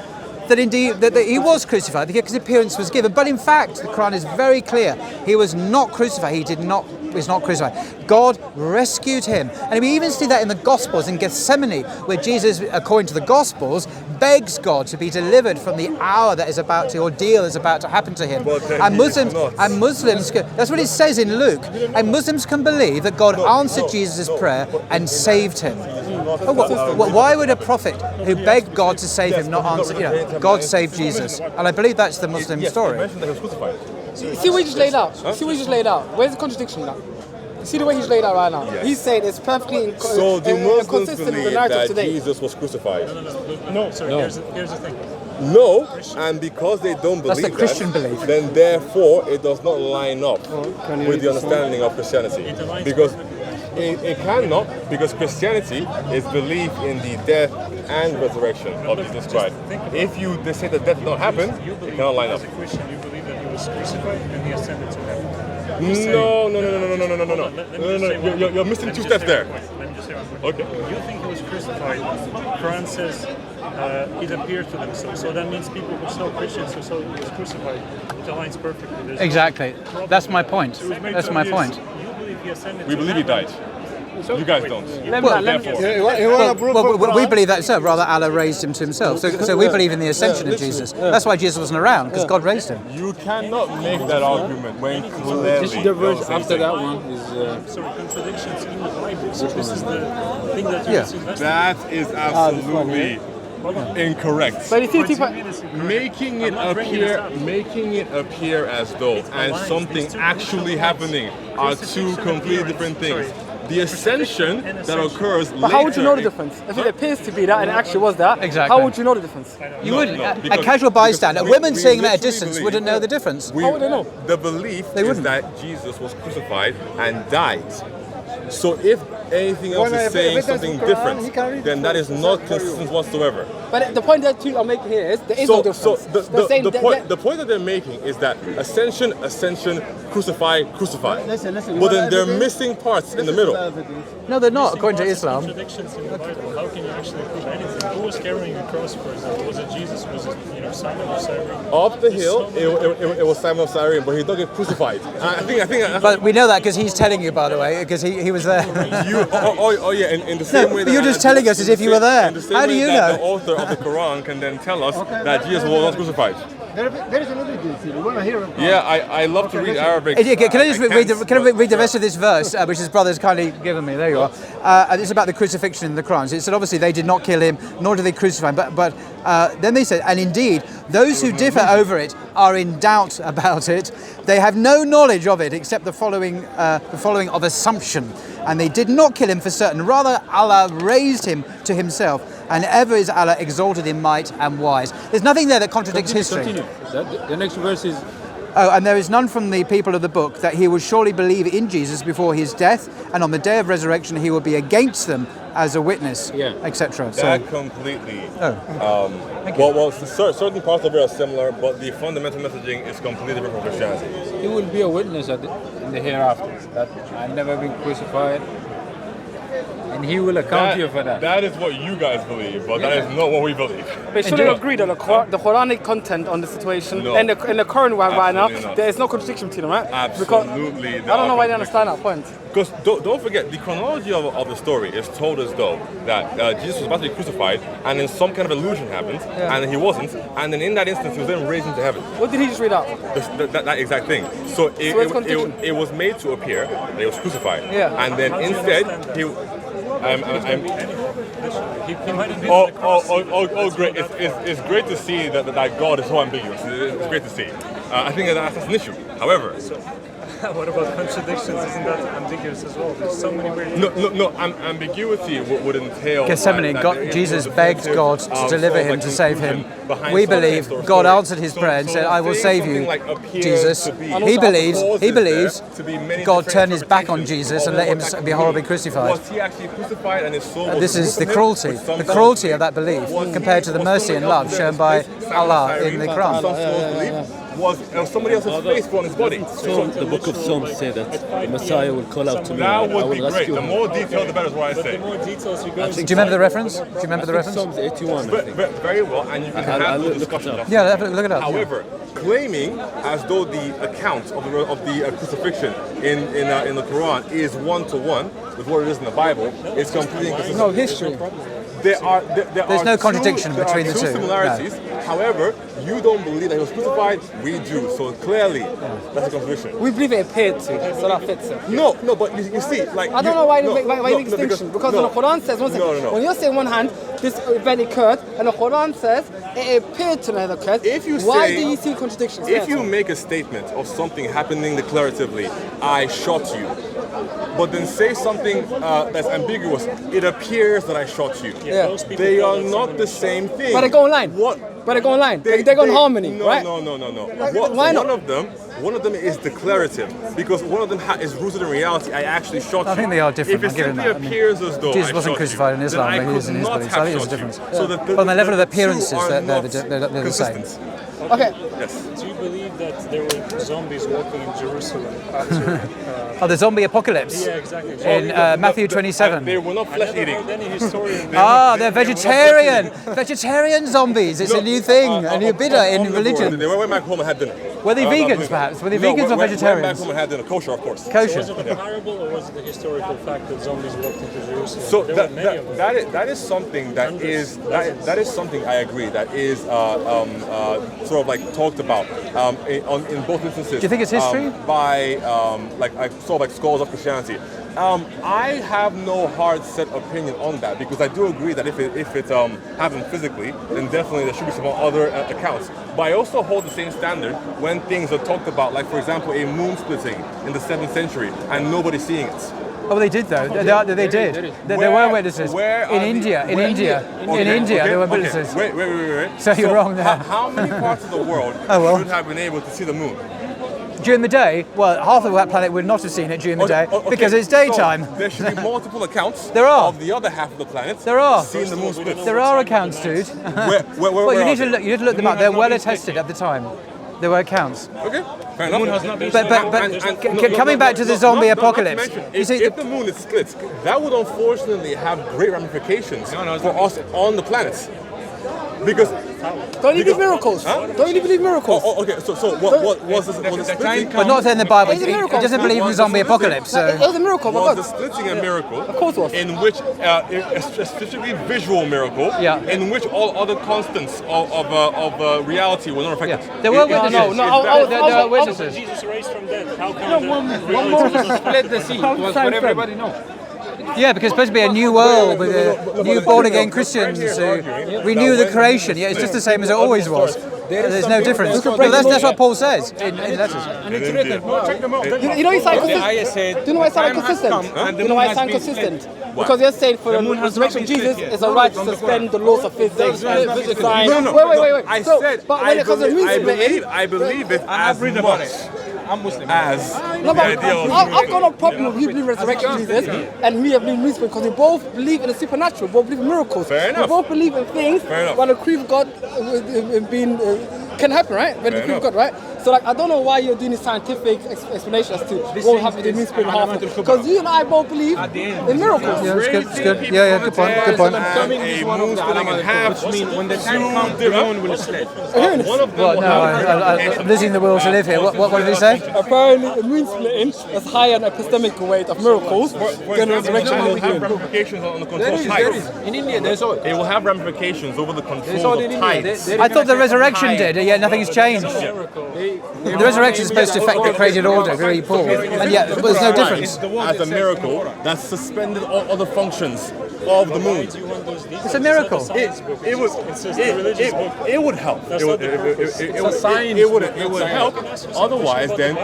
that indeed that he was crucified because the appearance was given. But in fact, the Quran is very clear. He was not crucified. He was not crucified. God rescued him. And we even see that in the Gospels in Gethsemane, where Jesus, according to the Gospels, begs God to be delivered from the hour that is about to, ordeal is about to happen to him. And Muslims, that's what it says in Luke. And Muslims can believe that God answered Jesus' prayer and saved him. Why would a prophet who begged God to save him not answer? God saved Jesus, and I believe that's the Muslim story. See what he just laid out. See what he just laid out. Where's the contradiction now? See the way he's laid out right now. He's saying it's perfectly so do Muslims consistent with the believe narrative that today. Jesus was crucified? No, sorry. No. Here's the thing. No, and because they don't believe That's the Christian belief. Then therefore it does not line up with the understanding of Christianity. Because it cannot, because Christianity is belief in the death and resurrection of Jesus Christ. If they say that death did not happen, it cannot line up. As a Christian, you believe that he was crucified and he ascended to heaven. No. You're missing two steps there. Let me just say one point. Okay. You think he was crucified. Quran says it appeared to them. So that means people who saw Christians who saw he was crucified. It aligns perfectly. There's Exactly. That's my point. It was made That's to my be- point. You believe he ascended We to believe he heaven. died. You guys don't. We believe that so. Rather, Allah raised him to himself. So we believe in the ascension of Jesus. That's why Jesus wasn't around, because God raised him. You cannot make that argument when clearly The verse after that one is. Sorry, contradictions in the Bible. So this is the thing that you investigate. that is absolutely incorrect. But you see, Making it appear as though and something actually happening are two completely different things. The ascension that occurs later. but how would you know the difference? If it appears to be that and it actually was that, Exactly. how would you know the difference? You wouldn't. A because- casual bystander, because women we seeing him at a literally distance believe- wouldn't know the difference. How would they know? The belief They is wouldn't. that Jesus was crucified and died. So if anything else is saying something different, then that is not consistent whatsoever. But the point that you are making here is there is no difference. So They're saying the point that they're making is that ascension, crucify. But then they're missing parts in the middle. No, they're not, according to Islam. Contradictions in the Bible. How can you actually prove anything? Who was carrying a cross, for example? Was it Jesus? Was it Simon of Cyrene? Up the hill, it was Simon of Cyrene, but he didn't get crucified. I think But we know that because he's telling you, by the way, because he was there. you Yeah, in the same way but you're just telling us as if you were there. How do you know? The author of the Quran can then tell us that Jesus was not crucified. There is another evidence here. You want to hear it? Yeah, I love to read Arabic. Can I just read the rest of this verse, which his brother's kindly given me? There you are. It's about the crucifixion in the Quran. So it said obviously they did not kill him, nor did they crucify him. But then they said, and indeed, those who differ over it are in doubt about it. They have no knowledge of it except the following of assumption. And they did not kill him for certain. Rather, Allah raised him to himself. And ever is Allah exalted in might and wise. There's nothing there that contradicts history. Continue. The next verse is... Oh, and there is none from the people of the book that he will surely believe in Jesus before his death, and on the day of resurrection he will be against them as a witness, etc. That completely. Well, certain parts of it are similar, but the fundamental messaging is completely different from Christianity. He will be a witness in the hereafter that I've never been crucified. And he will account you for that. That is what you guys believe, but that is not what we believe. But should you agree that the Quranic content on the situation in the current one right now, there is no contradiction between them, right? Absolutely. Because I don't know why they understand that point. Because don't forget, the chronology of the story is told as though that Jesus was about to be crucified, and then some kind of illusion happened, and then he wasn't, and then in that instance he was then raised into heaven. What did he just read out? That exact thing. So it was made to appear that he was crucified, and then instead he. Great! It's great to see that God is so ambiguous. It's great to see. I think that's an issue. However, what about contradictions? Isn't that ambiguous as well? There's so many weird. No. Ambiguity would entail. Gethsemane, Jesus begged God to deliver him, to save him. We believe God answered his prayer and said, "I will save you, Jesus." He believes God turned his back on Jesus and let him be horribly crucified. Was he actually crucified and his soul? This is the cruelty of that belief compared to the mercy and love shown by Allah in the Quran. Was somebody else's face on his body. So the book of Psalms say that the Messiah will call out to me. That and I would be will great. rescue The him. more detailed, the better is what I say. The more details you go Do you remember the reference? Psalms 81, I think. Very well, and you can have the discussion. Yeah, look it up. However, claiming as though the account of the crucifixion in the Quran is one-to-one with what it is in the Bible is completely inconsistent. No history. There's no contradiction between the two. Similarities. No. However, you don't believe that he was crucified. We do. So clearly, that's a contradiction. We believe it appeared to, so that fits it. No, but you see, like I don't know why you make distinction because when the Quran says when you're saying one hand this event occurred and the Quran says it appeared to have occurred. Why do you see contradictions? If you make a statement of something happening declaratively, I shot you. But then say something that's ambiguous. It appears that I shot you. Yeah. They are not the same thing. But they go online. What? But they go online. They go in harmony, right? No. Why not? One of them is declarative because one of them is rooted in reality. I actually shot you. I think they are different. If it simply appears as though Jesus I wasn't shot crucified in you, Islam, then but he is in his belief. So I think there's a difference. But on the level of appearances, they're the same. Okay. Yes. Do you believe that there were zombies walking in Jerusalem after? The zombie apocalypse. Yeah, exactly. In Matthew 27. They were not flesh eating. Any historian. They're vegetarian. Vegetarian zombies. It's a new thing, a new bid'ah in religion. They went back home and had dinner. Were they vegans, perhaps? Were they vegans or vegetarians? Went back home and had dinner. Kosher, of course. Kosher. Was it a parable or was it a historical fact that zombies walked into Jerusalem? So There were many of them. that is something that is something I agree that is sort of like talked about in both instances. Do you think it's history? By sort of like scholars of Christianity. I have no hard set opinion on that because I do agree that if it happened physically, then definitely there should be some other accounts. But I also hold the same standard when things are talked about, like for example a moon splitting in the 7th century and nobody seeing it. Oh, they did though. They did. There were witnesses. In India, there were witnesses. Wait. So you're wrong there. How many parts of the world should have been able to see the moon? During the day, well, half of that planet would not have seen it during the day because it's daytime. So there should be multiple accounts of the other half of the planet seeing the moon split. There are accounts, dude. Well, you need to look them up. They're well attested at the time. There were accounts. Okay, fair enough. But coming back to the zombie apocalypse, you see, if the moon is split, that would unfortunately have great ramifications for us on the planet. Because Don't you believe miracles? Don't you believe miracles? Okay. So what was the splitting? But not in the Bible. It's a miracle. He doesn't believe in the zombie apocalypse. It So was a miracle, my Was God. the splitting a miracle? Of course it was. In which, a specifically visual miracle, Yeah. in which all other constants of reality were not affected. there were witnesses. There were witnesses. Jesus raised from dead. How come One more split the sea. It was for everybody know. Yeah, because it's supposed to be a new world with new born-again Christians who renew the creation. Yeah, it's just the same as it always was. There's no difference. Well, that's what Paul says in letters. And it's written. Check them out. You know, it's like The ayah said, do you know why it's time has inconsistent? come and the You know moon why has it's been inconsistent? split. Because you're saying for the moon has resurrection of not been Jesus, split it's yet. a right to From the suspend the laws of physics and science. No. Wait. I So, said, but when it comes to moon splitting, I believe it I have as read about much it. I'm Muslim. as no, the but idea of I've got no problem with you believing resurrection of Jesus and me believing moon splitting because we both believe in the supernatural, we both believe in miracles. Fair enough. We both believe in things Fair enough. when the decree of God being can happen, right? When the decree of God, right? So like I don't know why you're doing this scientific explanation as to what happened to the moon splitting half because you and I both believe in miracles. Yeah, it's good. It's good. Yeah, good point. Good point. Coming is one of the alamat, which means when the time comes, the moon will split. one of them. Well, no, I'm losing the will to live here. What did he say? Apparently, the moon splitting is higher in epistemic weight of miracles than resurrection It will of have Jesus. ramifications on the control of tides. In India, there's oil. It will have ramifications over the There's control oil of in India. tides. I thought the resurrection did, yet nothing's changed. The resurrection is supposed to affect the created order, agree, Paul? And yet, there's no difference. As a miracle that suspended all other functions of the moon. It's a miracle. It would help. It would help. Otherwise, then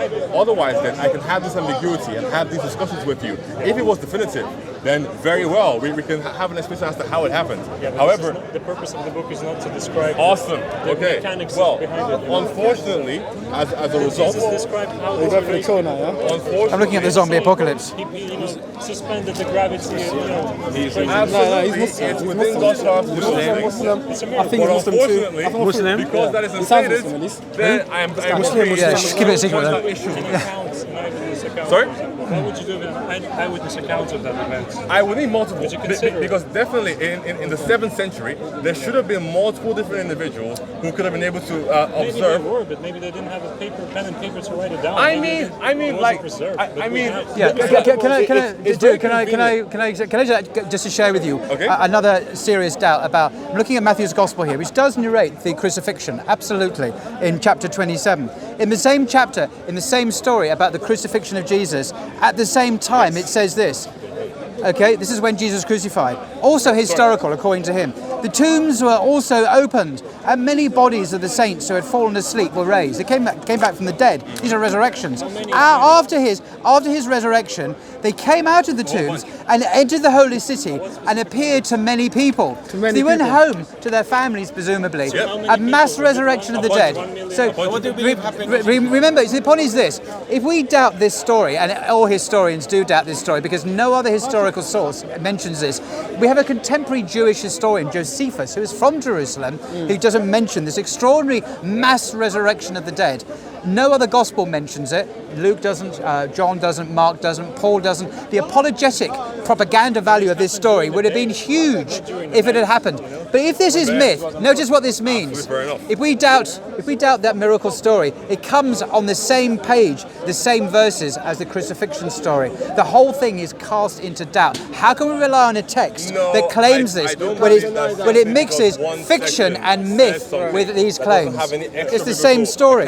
I can have this ambiguity and have these discussions with you. If it was definitive, then very well, we can have an explanation as to how it happened. However, the purpose of the book is not to describe awesome. the Okay. mechanics Well, behind it. unfortunately, as a result, Jesus described how We're going for the kill now, yeah? I'm looking at the zombie apocalypse. he suspended the gravity, absolutely, it's within God's heart to do those things. I think But he's Muslim too. unfortunately, because that isn't He sounds stated, Muslim at least. then I'm afraid Yeah, just keep it a secret that then. issue. account. Sorry? What would you do with an eyewitness account of that event? I would need multiple, Would you consider it? because definitely in the 7th century, there should have been multiple different individuals who could have been able to Maybe observe. they were, but maybe they didn't have a pen and paper to write it down. I Maybe mean, it wasn't like, preserved, I but we mean, have- Yeah, can I just to share with you Okay. another serious doubt about I'm looking at Matthew's Gospel here, which does narrate the crucifixion, absolutely, in chapter 27. In the same chapter, in the same story about the crucifixion of Jesus, at the same time it says this. Okay, this is when Jesus was crucified. Also historical, according to him. The tombs were also opened, and many bodies of the saints who had fallen asleep were raised. They came back from the dead. These are resurrections. After his resurrection, they came out of the tombs and entered the holy city and appeared to many people. They went home to their families, presumably. A mass resurrection of the dead. So remember, the point is this: if we doubt this story, and all historians do doubt this story, because no other historical source mentions this, we have a contemporary Jewish historian, Josephus, who is from Jerusalem, who doesn't mention this extraordinary mass resurrection of the dead. No other gospel mentions it. Luke doesn't, John doesn't, Mark doesn't, Paul doesn't. The apologetic propaganda value of this story would have been huge if it had happened. But if this is myth, notice what this means. If we doubt that miracle story, it comes on the same page, the same verses as the crucifixion story. The whole thing is cast into doubt. How can we rely on a text that claims this when it mixes fiction and myth with these claims? It's the same story.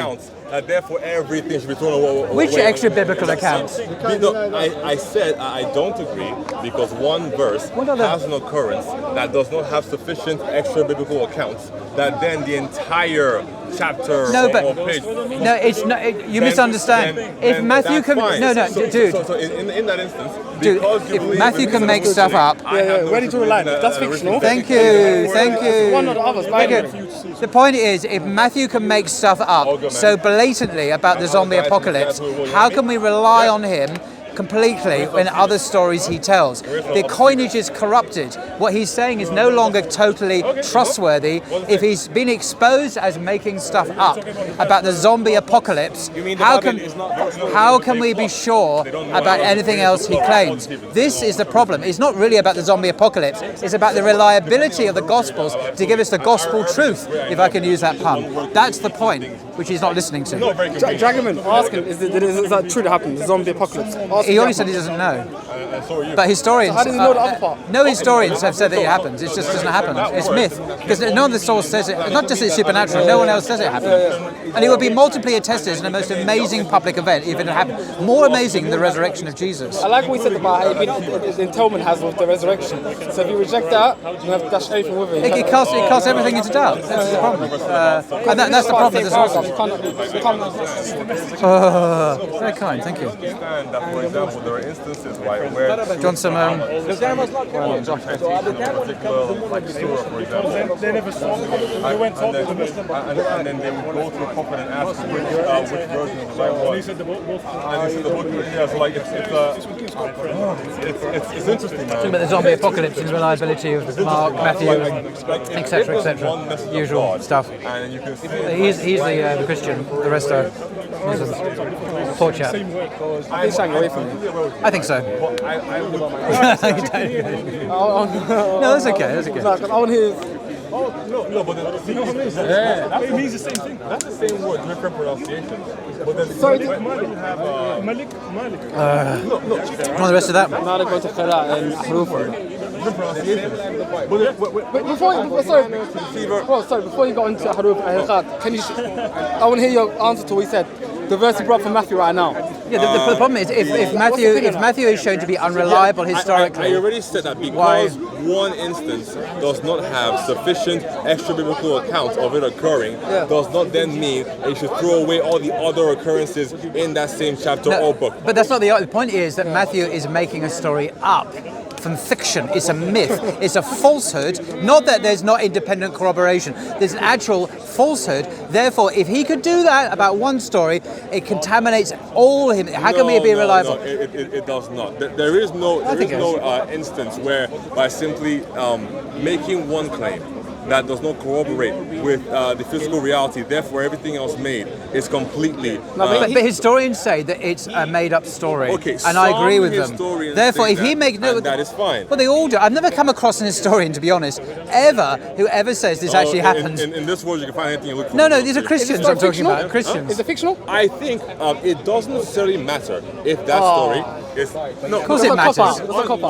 Therefore, everything should be thrown away. Which extra biblical accounts? I said I don't agree because one verse has an occurrence that does not have sufficient extra biblical accounts. That then the entire chapter or page. No, it's not. You misunderstand. If Matthew can, dude. So in that instance, Dude, because you if believe Matthew in can make stuff up. Ready to rely. That's fictional. Thank you. One or the others. Thank you. The point is, if Matthew can make stuff up so blatantly about the zombie apocalypse, how can we rely on him completely in other stories he tells. The coinage is corrupted. What he's saying is no longer totally trustworthy. If he's been exposed as making stuff up about the zombie apocalypse, how can we be sure about anything else he claims? This is the problem. It's not really about the zombie apocalypse. It's about the reliability of the Gospels to give us the gospel truth, if I can use that pun. That's the point, which he's not listening to. Dragonman asking, is that true to happen? The zombie apocalypse? He already said he doesn't know. But historians, so how does he know the other part? no historians have said that it happens. It just doesn't happen. It's myth. Because no other source says it. Not just it's supernatural. No one else says it happened. And it would be multiply attested as the most amazing public event if it had happened. More amazing than the resurrection of Jesus. I like what we said about how the entailment has with the resurrection. So if you reject that, you have to dash everything with it. It casts everything into doubt. That's the problem. And that's the problem with the sources. Very kind, thank you. Understand that, for example, there are instances where John Simone. like surah, for example. They never saw it. They went talking to them. And then they would go to the prophet and ask which version of the Bible was. He said the both. And he said the book, yeah, so like it's interesting, man. But the zombie apocalypse and reliability of Mark, Matthew, etc., etc. Usual stuff. And you can see He's the Christian. The rest are Muslims. Poor chap. He's shying away from me. I think so. No, that's okay. That's okay. No, 'cause I want his... no, but then, It means the same thing. that's the same word, different pronunciation. But then Sorry, you have Malik. Want the rest of that? Now they're going to Qira and Harufa. different pronunciation. But before you go into Haruf and Hilqat, can you... I want to hear your answer to what he said. The verse you brought from Matthew right now. Yeah, the problem is if Matthew is shown to be unreliable historically. I already said that because one instance does not have sufficient extra biblical accounts of it occurring, does not then mean that you should throw away all the other occurrences in that same chapter or book. But that's not the point. Is that Matthew is making a story up from fiction. It's a myth. It's a falsehood. Not that there's not independent corroboration. There's an actual falsehood. Therefore, if he could do that about one story, it contaminates all him. How can we be reliable? No, it does not. There is no instance where by simply making one claim that does not corroborate with the physical reality, therefore everything else made is completely... But historians say that it's a made-up story, okay, and I agree with them. Therefore, if he makes... that is fine. Well, they all do. I've never come across an historian, to be honest, who ever says this actually happened. In this world, you can find anything you look for. No, these are Christians I'm talking about. Christians. Is it fictional? I think it doesn't necessarily matter if that story is... No, of course it matters.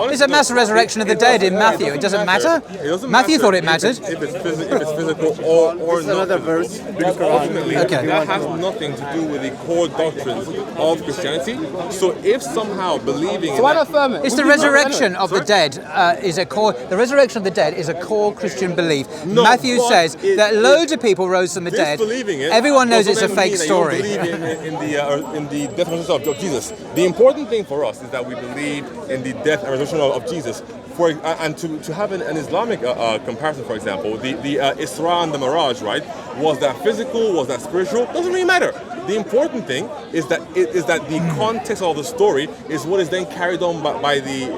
There's a mass resurrection of the dead in Matthew. It doesn't matter? Matthew thought it mattered. If it's physical or not. Another verse. Because ultimately, that has nothing to do with the core doctrines of Christianity. So if somehow believing in Why that... not affirm it? It's the resurrection of the dead is a core. The resurrection of the dead is a core Christian belief. No, Matthew but says that loads of people rose from the dead. Disbelieving it Everyone knows it's a doesn't fake mean that story. You believe in the death and resurrection of Jesus. The important thing for us is that we believe in the death and resurrection of Jesus. And to have an Islamic comparison, for example, the Isra and the Miraj, right? Was that physical? Was that spiritual? Doesn't really matter. The important thing is that the context of the story is what is then carried on by the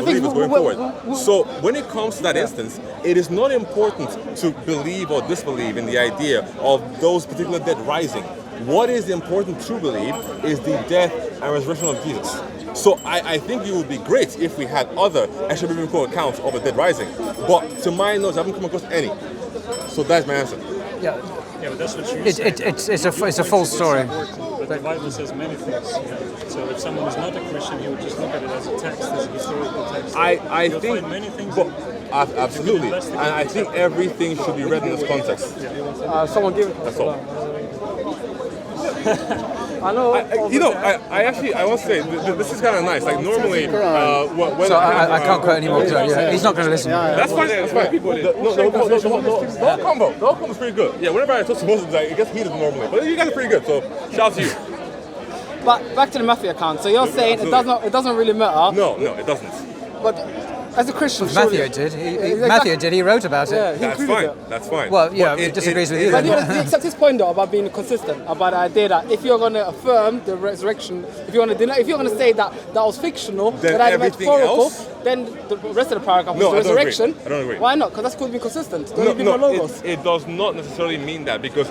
believers going forward. So when it comes to that instance, it is not important to believe or disbelieve in the idea of those particular dead rising. What is important to believe is the death and resurrection of Jesus. So I think it would be great if we had other extra biblical accounts of a dead rising. But to my knowledge, I haven't come across any. So that's my answer. Yeah, but that's what you say. It's a false story. But the Bible says many things. So if someone is not a Christian, he would just look at it as a text, as a historical text. I You'll think find many things. absolutely, and I think everything should be read in its context. Someone give it. That's all. I know. I want to say this is kind of nice. Like normally, when So I can't quote anymore because he's not going to listen. That's fine. That's fine. The combo is pretty good. Yeah, whenever I talk to Muslims, it gets heated normally, but you guys are pretty good. So shout out to you. But back to the Matthew account. So you're saying it doesn't really matter. No, it doesn't. But As a Christian, Matthew did. Matthew did. He wrote about it. Yeah, he That's included fine. it. That's fine. Well, yeah, he disagrees with you. But then. he accepts his point though about being consistent, about the idea that if you're going to affirm the resurrection, if you're going to say that was fictional, Then that everything metaphorical, else? then the rest of the paragraph No, is I don't agree. resurrection. I don't agree. Why not? Because that's called being consistent. Don't No, you be no logos? it does not necessarily mean that, because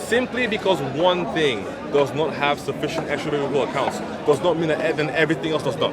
simply because one thing does not have sufficient extra biblical accounts does not mean that then everything else does not.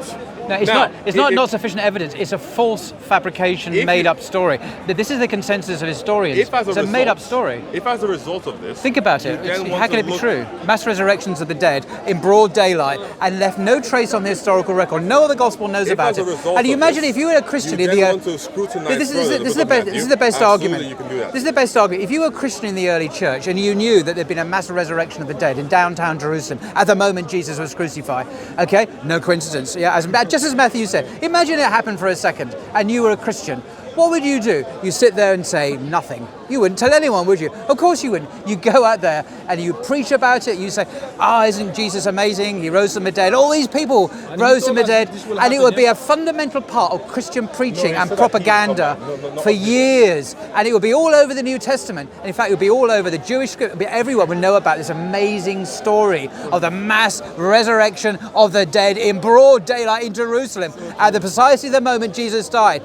No, it's Now, not sufficient evidence. It's a false fabrication, made-up story. This is the consensus of historians. It's a made-up story. If as a result of this, Think about it. you then want How to can it be look- true? Mass resurrections of the dead in broad daylight and left no trace on the historical record. No other gospel knows If about as a it. result And you of imagine this, if you were a Christian you in the then want to scrutinize this further is the the book of best. Matthew, This is the best absolutely argument. you can do that. This is the best argument. If you were a Christian in the early church and you knew that there'd been a mass resurrection of the dead in downtown Jerusalem at the moment Jesus was crucified, okay, no coincidence. Yeah, just as Matthew said. Imagine it happened for a second and you were a Christian. What would you do? You sit there and say nothing. You wouldn't tell anyone, would you? Of course you wouldn't. You go out there and you preach about it. You say, isn't Jesus amazing? He rose from the dead. All these people rose from the dead. And it would be a fundamental part of Christian preaching and propaganda for years. And it would be all over the New Testament. And in fact, it would be all over the Jewish script. Everyone would know about this amazing story of the mass resurrection of the dead in broad daylight in Jerusalem at precisely the moment Jesus died.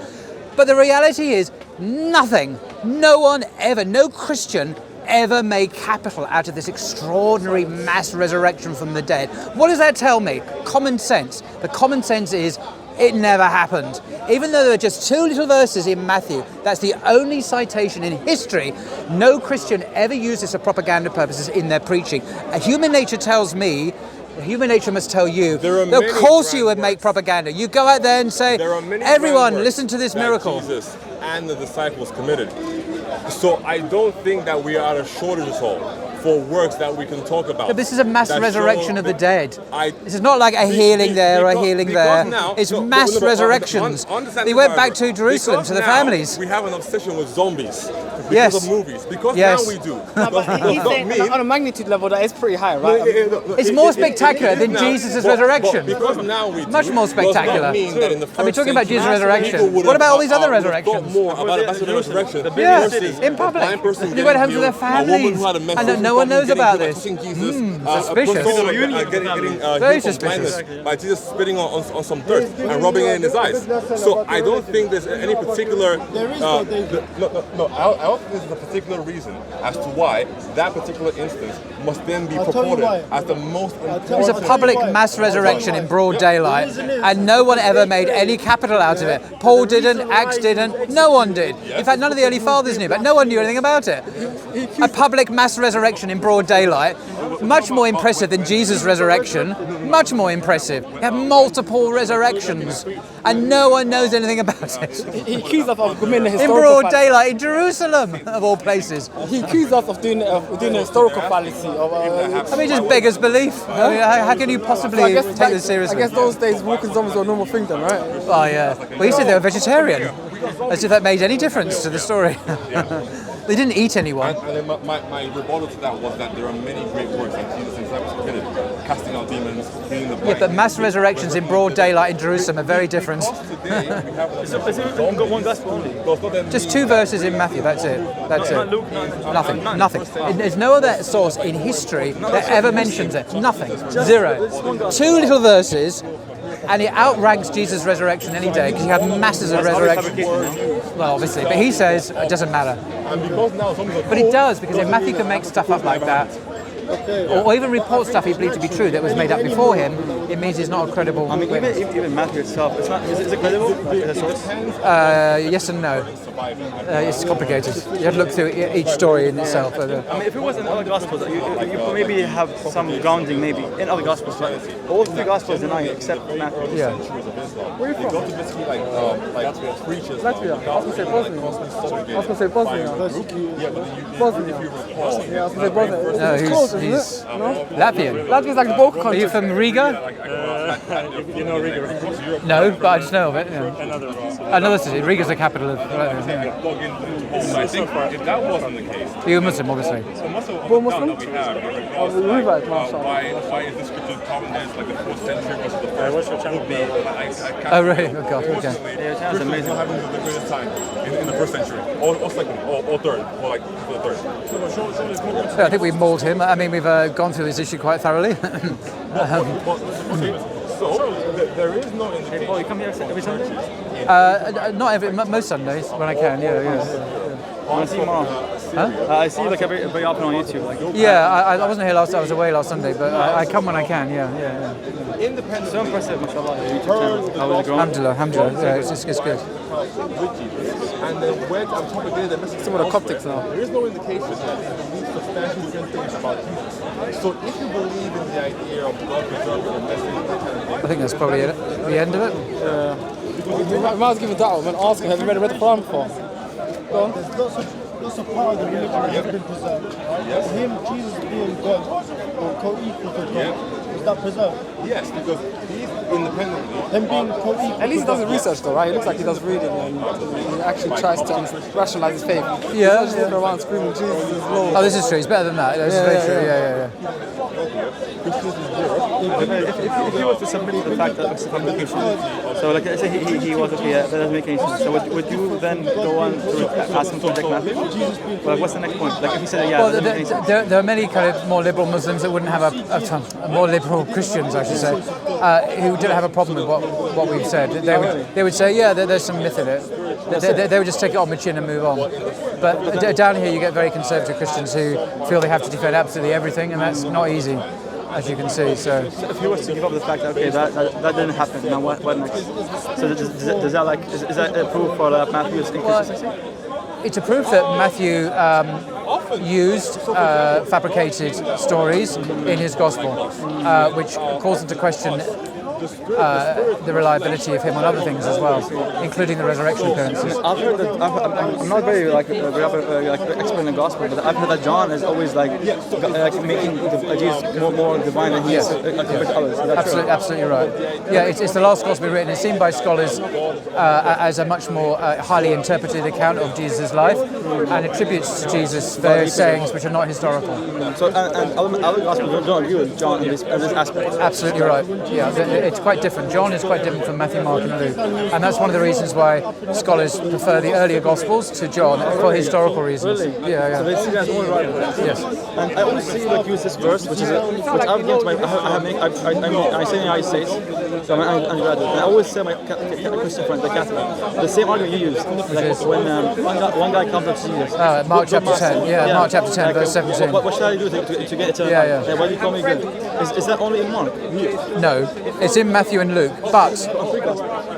But the reality is nothing, no one ever, no Christian ever made capital out of this extraordinary mass resurrection from the dead. What does that tell me? Common sense. The common sense is it never happened. Even though there are just 2 little verses in Matthew, that's the only citation in history. No Christian ever used this for propaganda purposes in their preaching. Human nature tells me, human nature must tell you, of course you would make propaganda. You go out there and say, everyone, listen to this miracle. Jesus and the disciples committed. So I don't think that we are at a shortage at all for works that we can talk about. But this is a mass that resurrection show of the dead. This is not like a healing there or a healing there. Now, it's mass resurrections. They went back to Jerusalem, to the families. We have an obsession with zombies because Yes. of movies. Because Yes. now we do. No, but he's saying on a magnitude level that is pretty high, right? It's more spectacular than now, Jesus' but resurrection. Because now we do, Much more spectacular. Does not mean that in the Are we first talking about Jesus' century, resurrection? people would What about all have, these other would have resurrections? thought more about a massive resurrection. Yeah, versus in a public. blind person And they went getting home to their healed, a woman families. who had a message And no one knows getting about healed by this. touching Jesus, Suspicious. a person getting Very healed from suspicious. blindness by Jesus spitting on some dirt and rubbing it in his eyes. So I don't think there's any particular. No, I don't think there's a particular reason as to why that particular instance must then be purported as the most important. It's a public mass resurrection in broad daylight, and no one ever made any capital out of it. Paul didn't, Acts didn't, no one did. In fact, none of the early fathers knew, but no one knew anything about it. A public mass resurrection in broad daylight, much more impressive than Jesus' resurrection, much more impressive. You have multiple resurrections, and no one knows anything about it. He accused us of committing a In historical broad fallacy. daylight in Jerusalem, of all places. He accused us of doing a historical fallacy. I mean, just beggars belief. I mean, how can you possibly take this seriously? I guess those days walking zombies were a normal thing then, right? Oh yeah. Well, he said they were vegetarian. As if that made any difference to the story. They didn't eat anyone. And then my rebuttal to that was that there are many great works that Jesus himself committed, casting out demons, healing the blind. Yeah, but mass resurrections in broad daylight in Jerusalem are very different. Today, we have got one gospel only. Just 2 verses in Matthew, that's it. That's it. Nothing. There's no other source in history that ever mentions it. Nothing. 0. 2 little verses, and it outranks Jesus' resurrection any day because you have masses of resurrections. Well, obviously, but he says it doesn't matter. and because now some of the But it does, because if Matthew can make stuff up like that, or even report stuff he believed to be true that was made up before him, it means he's not a credible I mean, witness. even Matthew itself, it's not, is it credible? As a source? Yes and no. It's complicated. You have to look through each story in itself. I mean, if it was in other Gospels, you maybe have some grounding maybe in other Gospels, but all 3 Gospels deny it except Matthew. Yeah. Where are you They go from? to basically like preachers. Latvia. I was going to say Bosnia. I was going to say Bosnia. Yeah, but Bosnia. Yeah, I was going to say Bosnia. No, It's he's- close. Polish, isn't He's it? No? Latvian. Latvia's like the Balkan Are country. you from Riga? You know Riga. No, but I just know of it. Yeah. Another Another city. Riga's the capital of Latvia. So I think if that wasn't the case, You're Muslim, obviously. Born Muslim? we have, Oh, Rivite, mashallah. why is the scripture common as like the 4th century versus the 1st? What's your channel? Oh, really? Oh, God. Okay. Yeah, it's Christians amazing. don't have the greatest time in the 1st century, or 2nd, or 3rd, or like the 3rd. Yeah, I think we've mauled him. I mean, we've gone through this issue quite thoroughly. So there is no indication. Oh, you come here every Sunday? Not every, most Sundays when I can. Yeah. I see more. I see you like very often on YouTube. Like, Yeah, I wasn't here last. I was away last Sunday, but I come when I can. Yeah. Independent. so impressive, mashallah, your YouTube channel. How is it growing? Alhamdulillah. Yeah, it's good. And then went and propagated the message. Some of the Coptics now. There is no indication that they believe substantially different things about Jesus. So if you believe in the idea of God preserving the message, I think that's probably it, the end of it. We might as well give a da'wah and ask him, have you read the Quran before? Go on. There's lots of part of the religion that has been preserved. Him, Jesus being God, or co-equal to God, is that preserved? yes, because he's independently. Him being co-equal. At least he does the research though, right? He looks like he does reading and he actually tries to rationalize his faith. Yeah. He's not just walking around screaming, Jesus is Lord. Oh, this is true. It's better than that. This is very true. Yeah. If he was to submit to the fact that it's publication, so like let's say he was okay, that doesn't make any sense. So would you then go on to ask him to reject Matthew? Well, what's the next point? Like if he said Well, that doesn't make any sense. there are many kind of more liberal Muslims that wouldn't have more liberal Christians, I should say, who didn't have a problem with what we've said. They would say, yeah, there's some myth in it. They would just take it on the chin and move on. But down here, you get very conservative Christians who feel they have to defend absolutely everything, and that's not easy, as you can see. So If he was to give up the fact that okay, that didn't happen, now what next? So does that like is that a proof for Matthew's inconsistency? it's a proof that Matthew used fabricated stories in his gospel, which calls into question the reliability of him on other things as well, including the resurrection occurrences. I've heard that I'm not very expert in the gospel, but I've heard that John is always making Jesus more divine than he is compared to others. Is that true? Absolutely right. Yeah, it's the last gospel written. It's seen by scholars as a much more highly interpreted account of Jesus' life, and attributes to Jesus various sayings which are not historical. So and other gospels don't agree with John in this aspect. Absolutely right. Yeah, it's quite different. John is quite different from Matthew, Mark, and Luke, and that's one of the reasons why scholars prefer the earlier Gospels to John for historical reasons. Really? Yeah. So they see that as more reliable. Yes. And I always see use this verse, which I've given to I say in the United States, so I'm an undergraduate, and I always say my Christian friends, the Catholic, the same argument you use, like when one guy comes up to Jesus. Mark chapter 10. Yeah, Mark chapter 10, verse 17. What should I do to get eternal life? Why do you call me good? Is that only in Mark? No, it's in Matthew and Luke, but,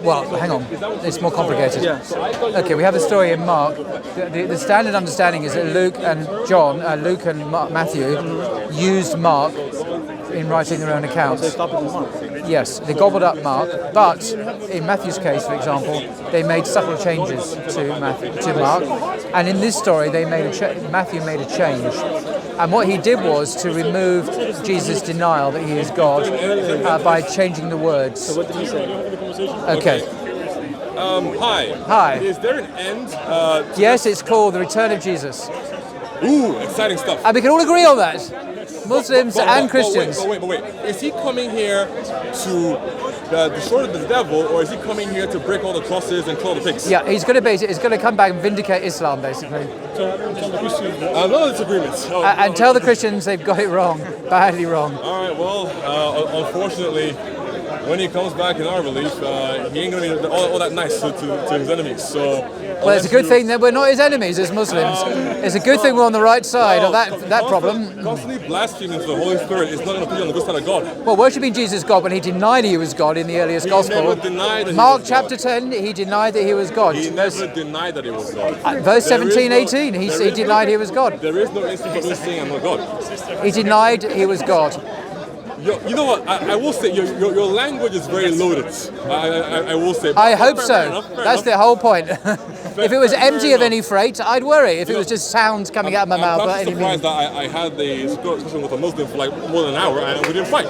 well, hang on, it's more complicated. Yeah. Okay, we have the story in Mark. The standard understanding is that Luke and John, Luke and Matthew used Mark in writing their own accounts. They stop it in Mark. Yes, they gobbled up Mark, but in Matthew's case, for example, they made subtle changes to Mark, and in this story, Matthew made a change. And what he did was to remove Jesus' denial that he is God by changing the words. So what did he say? Okay. Hi. Is there an end? Yes, it's called The Return of Jesus. Ooh, exciting stuff. And we can all agree on that. Muslims and Christians. But wait. Is he coming here to destroy the devil, or is he coming here to break all the crosses and kill the pigs? Yeah, he's going to come back and vindicate Islam, basically. No disagreements. And tell the Christians they've got it wrong, badly wrong. All right, well, unfortunately, when he comes back in our belief, he ain't going to be all that nice to his enemies. So, well, it's a good thing that we're not his enemies as Muslims. It's a good thing we're on the right side of that problem. Constantly blaspheming to the Holy Spirit is not going to put you on the good side of God. Well, worshipping Jesus God when he denied he was God in the earliest gospel. Never denied that Mark he was chapter God. 10, he denied that he was God. He never denied that he was God. Verse 17, 18, he denied he was God. There is no instance of saying I'm not God. He denied he was God. You know what? I will say your language is very loaded. I will say. I hope Fair so. enough. That's the whole point. If it was empty of any freight, I'd worry. If it was just sounds coming out of my mouth. I'm surprised that I had the discussion with a Muslim for like more than an hour and we didn't fight.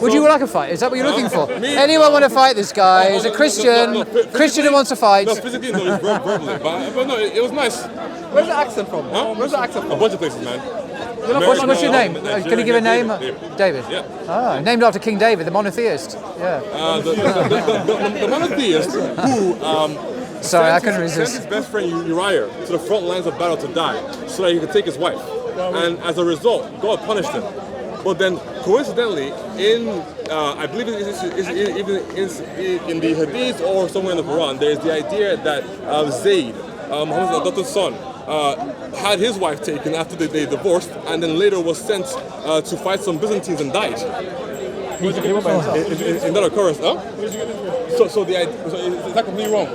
Would you like a fight? Is that what you're looking for? Anyone want to fight this guy? He's a Christian. Christian who wants to fight. No, physically, no, it's verbally. But no, it was nice. Where's the accent from? Huh? Where's the accent A from? bunch of places, man. What's your name? Can you give a name? David. Yeah. Ah, named after King David, the monotheist. Yeah. The monotheist who Sorry, I couldn't sent resist. his best friend Uriah to the front lines of battle to die so that he could take his wife. And as a result, God punished him. But then, coincidentally, I believe it's even in the Hadith or somewhere in the Quran, there's the idea that Zayd, Muhammad's adopted son, had his wife taken after they divorced, and then later was sent to fight some Byzantines and died. In that occurrence, huh? So is that completely wrong?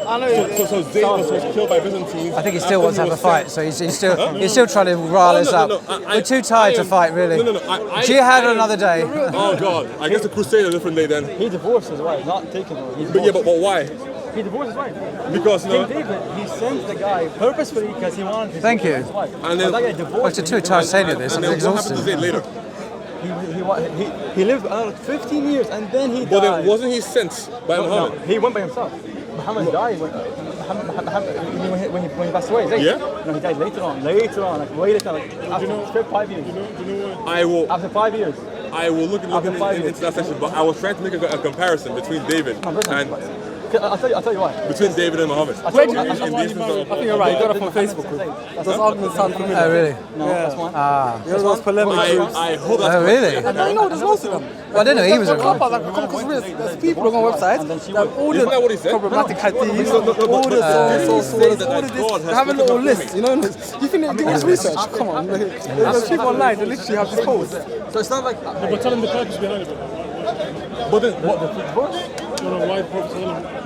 I know. So Zayd was killed by Byzantines. I think he still wants to have a fight, so he's still trying to rile us up. We're too tired to fight, really. No. Jihad on another day. Oh God! I guess the crusade a different day then. He divorced his wife, not taken her. But why? He divorced his wife. Because King David, he sent the guy purposefully because he wanted to Thank you. his wife. And then, that guy divorced. It's too tired saying this. I'm and then what happened to exhausted. Zayd later? He lived 15 years and then he died. But then wasn't he sent by Muhammad? No, he went by himself. Muhammad died when he passed away. Zayd. Yeah? No, he died later on, like way later, like after 5 years. After 5 years. I will look into that section, but I was trying to make a comparison between David and I'll tell you why. between David and Muhammad. I think you're right. You got it from Facebook. Those arguments sound familiar. Oh, really? No, that's one. There's those polemic groups. I hope that's Oh, really? I know, there's lots of them. Well, I didn't know he was There's around. there's people on websites that have all Isn't that what he the said? problematic hadiths, all the so they have a little list, you know. You think they do this research? Come on, there's people online that literally have this post. So it's not like. But tell him the purpose behind it. But then what? Why the Prophet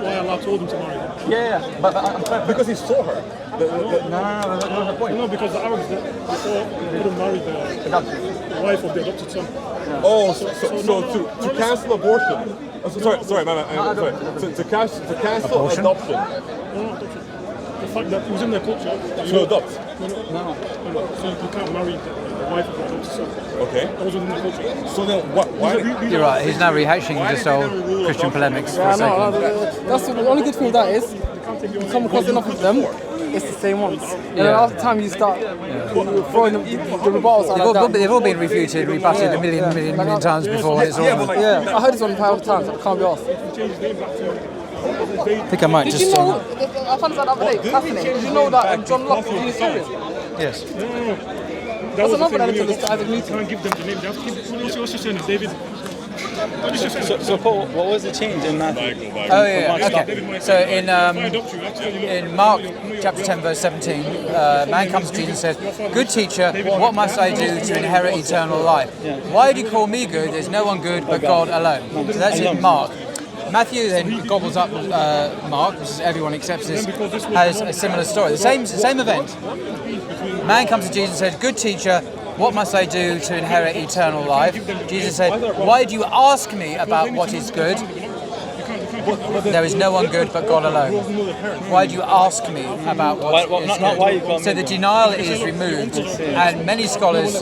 why Allah told him to marry her. Yeah, but I'm trying Because he saw her. No, that's the point. No, because the Arabs they couldn't marry the wife of the adopted son. Oh, so to cancel abortion. Oh, sorry, man. Sorry. To cancel adoption. No, adoption. The fact that it was in their culture. To adopt. No. So you can't marry the wife of the adopted son. Okay. That was within the culture. So then why? You're right. He's now rehashing just old Christian polemics for a Yeah, second. that's the only good thing with that is you come across enough of them, it's the same ones. And then after time you start throwing the rebuttals out like that. They've all been refuted, rebutted a million times before. It's all. Yeah, I heard this one 5 times. I can't be asked. I think I might Did just. you know? I found this out the other day. Fascinating. Did you know that John Locke was Unitarian? Yes. That's another one I didn't tell Isaac You Newton. can't give them the name. They have to keep, what's your surname? David? What is your surname? So Paul, what was the change in Matthew? Oh yeah. Okay. So in Mark chapter 10 verse 17, man comes to Jesus and says, "Good teacher, what must I do to inherit eternal life? Why do you call me good? There's no one good but God alone." So that's in Mark. Matthew then gobbles up Mark, which is everyone accepts this, has a similar story. The same event. Man comes to Jesus and says, "Good teacher, what must I do to inherit eternal life?" Jesus said, "Why do you ask me about what is good? There is no one good but God alone. Why do you ask me about what is good?" So the denial is removed, and many scholars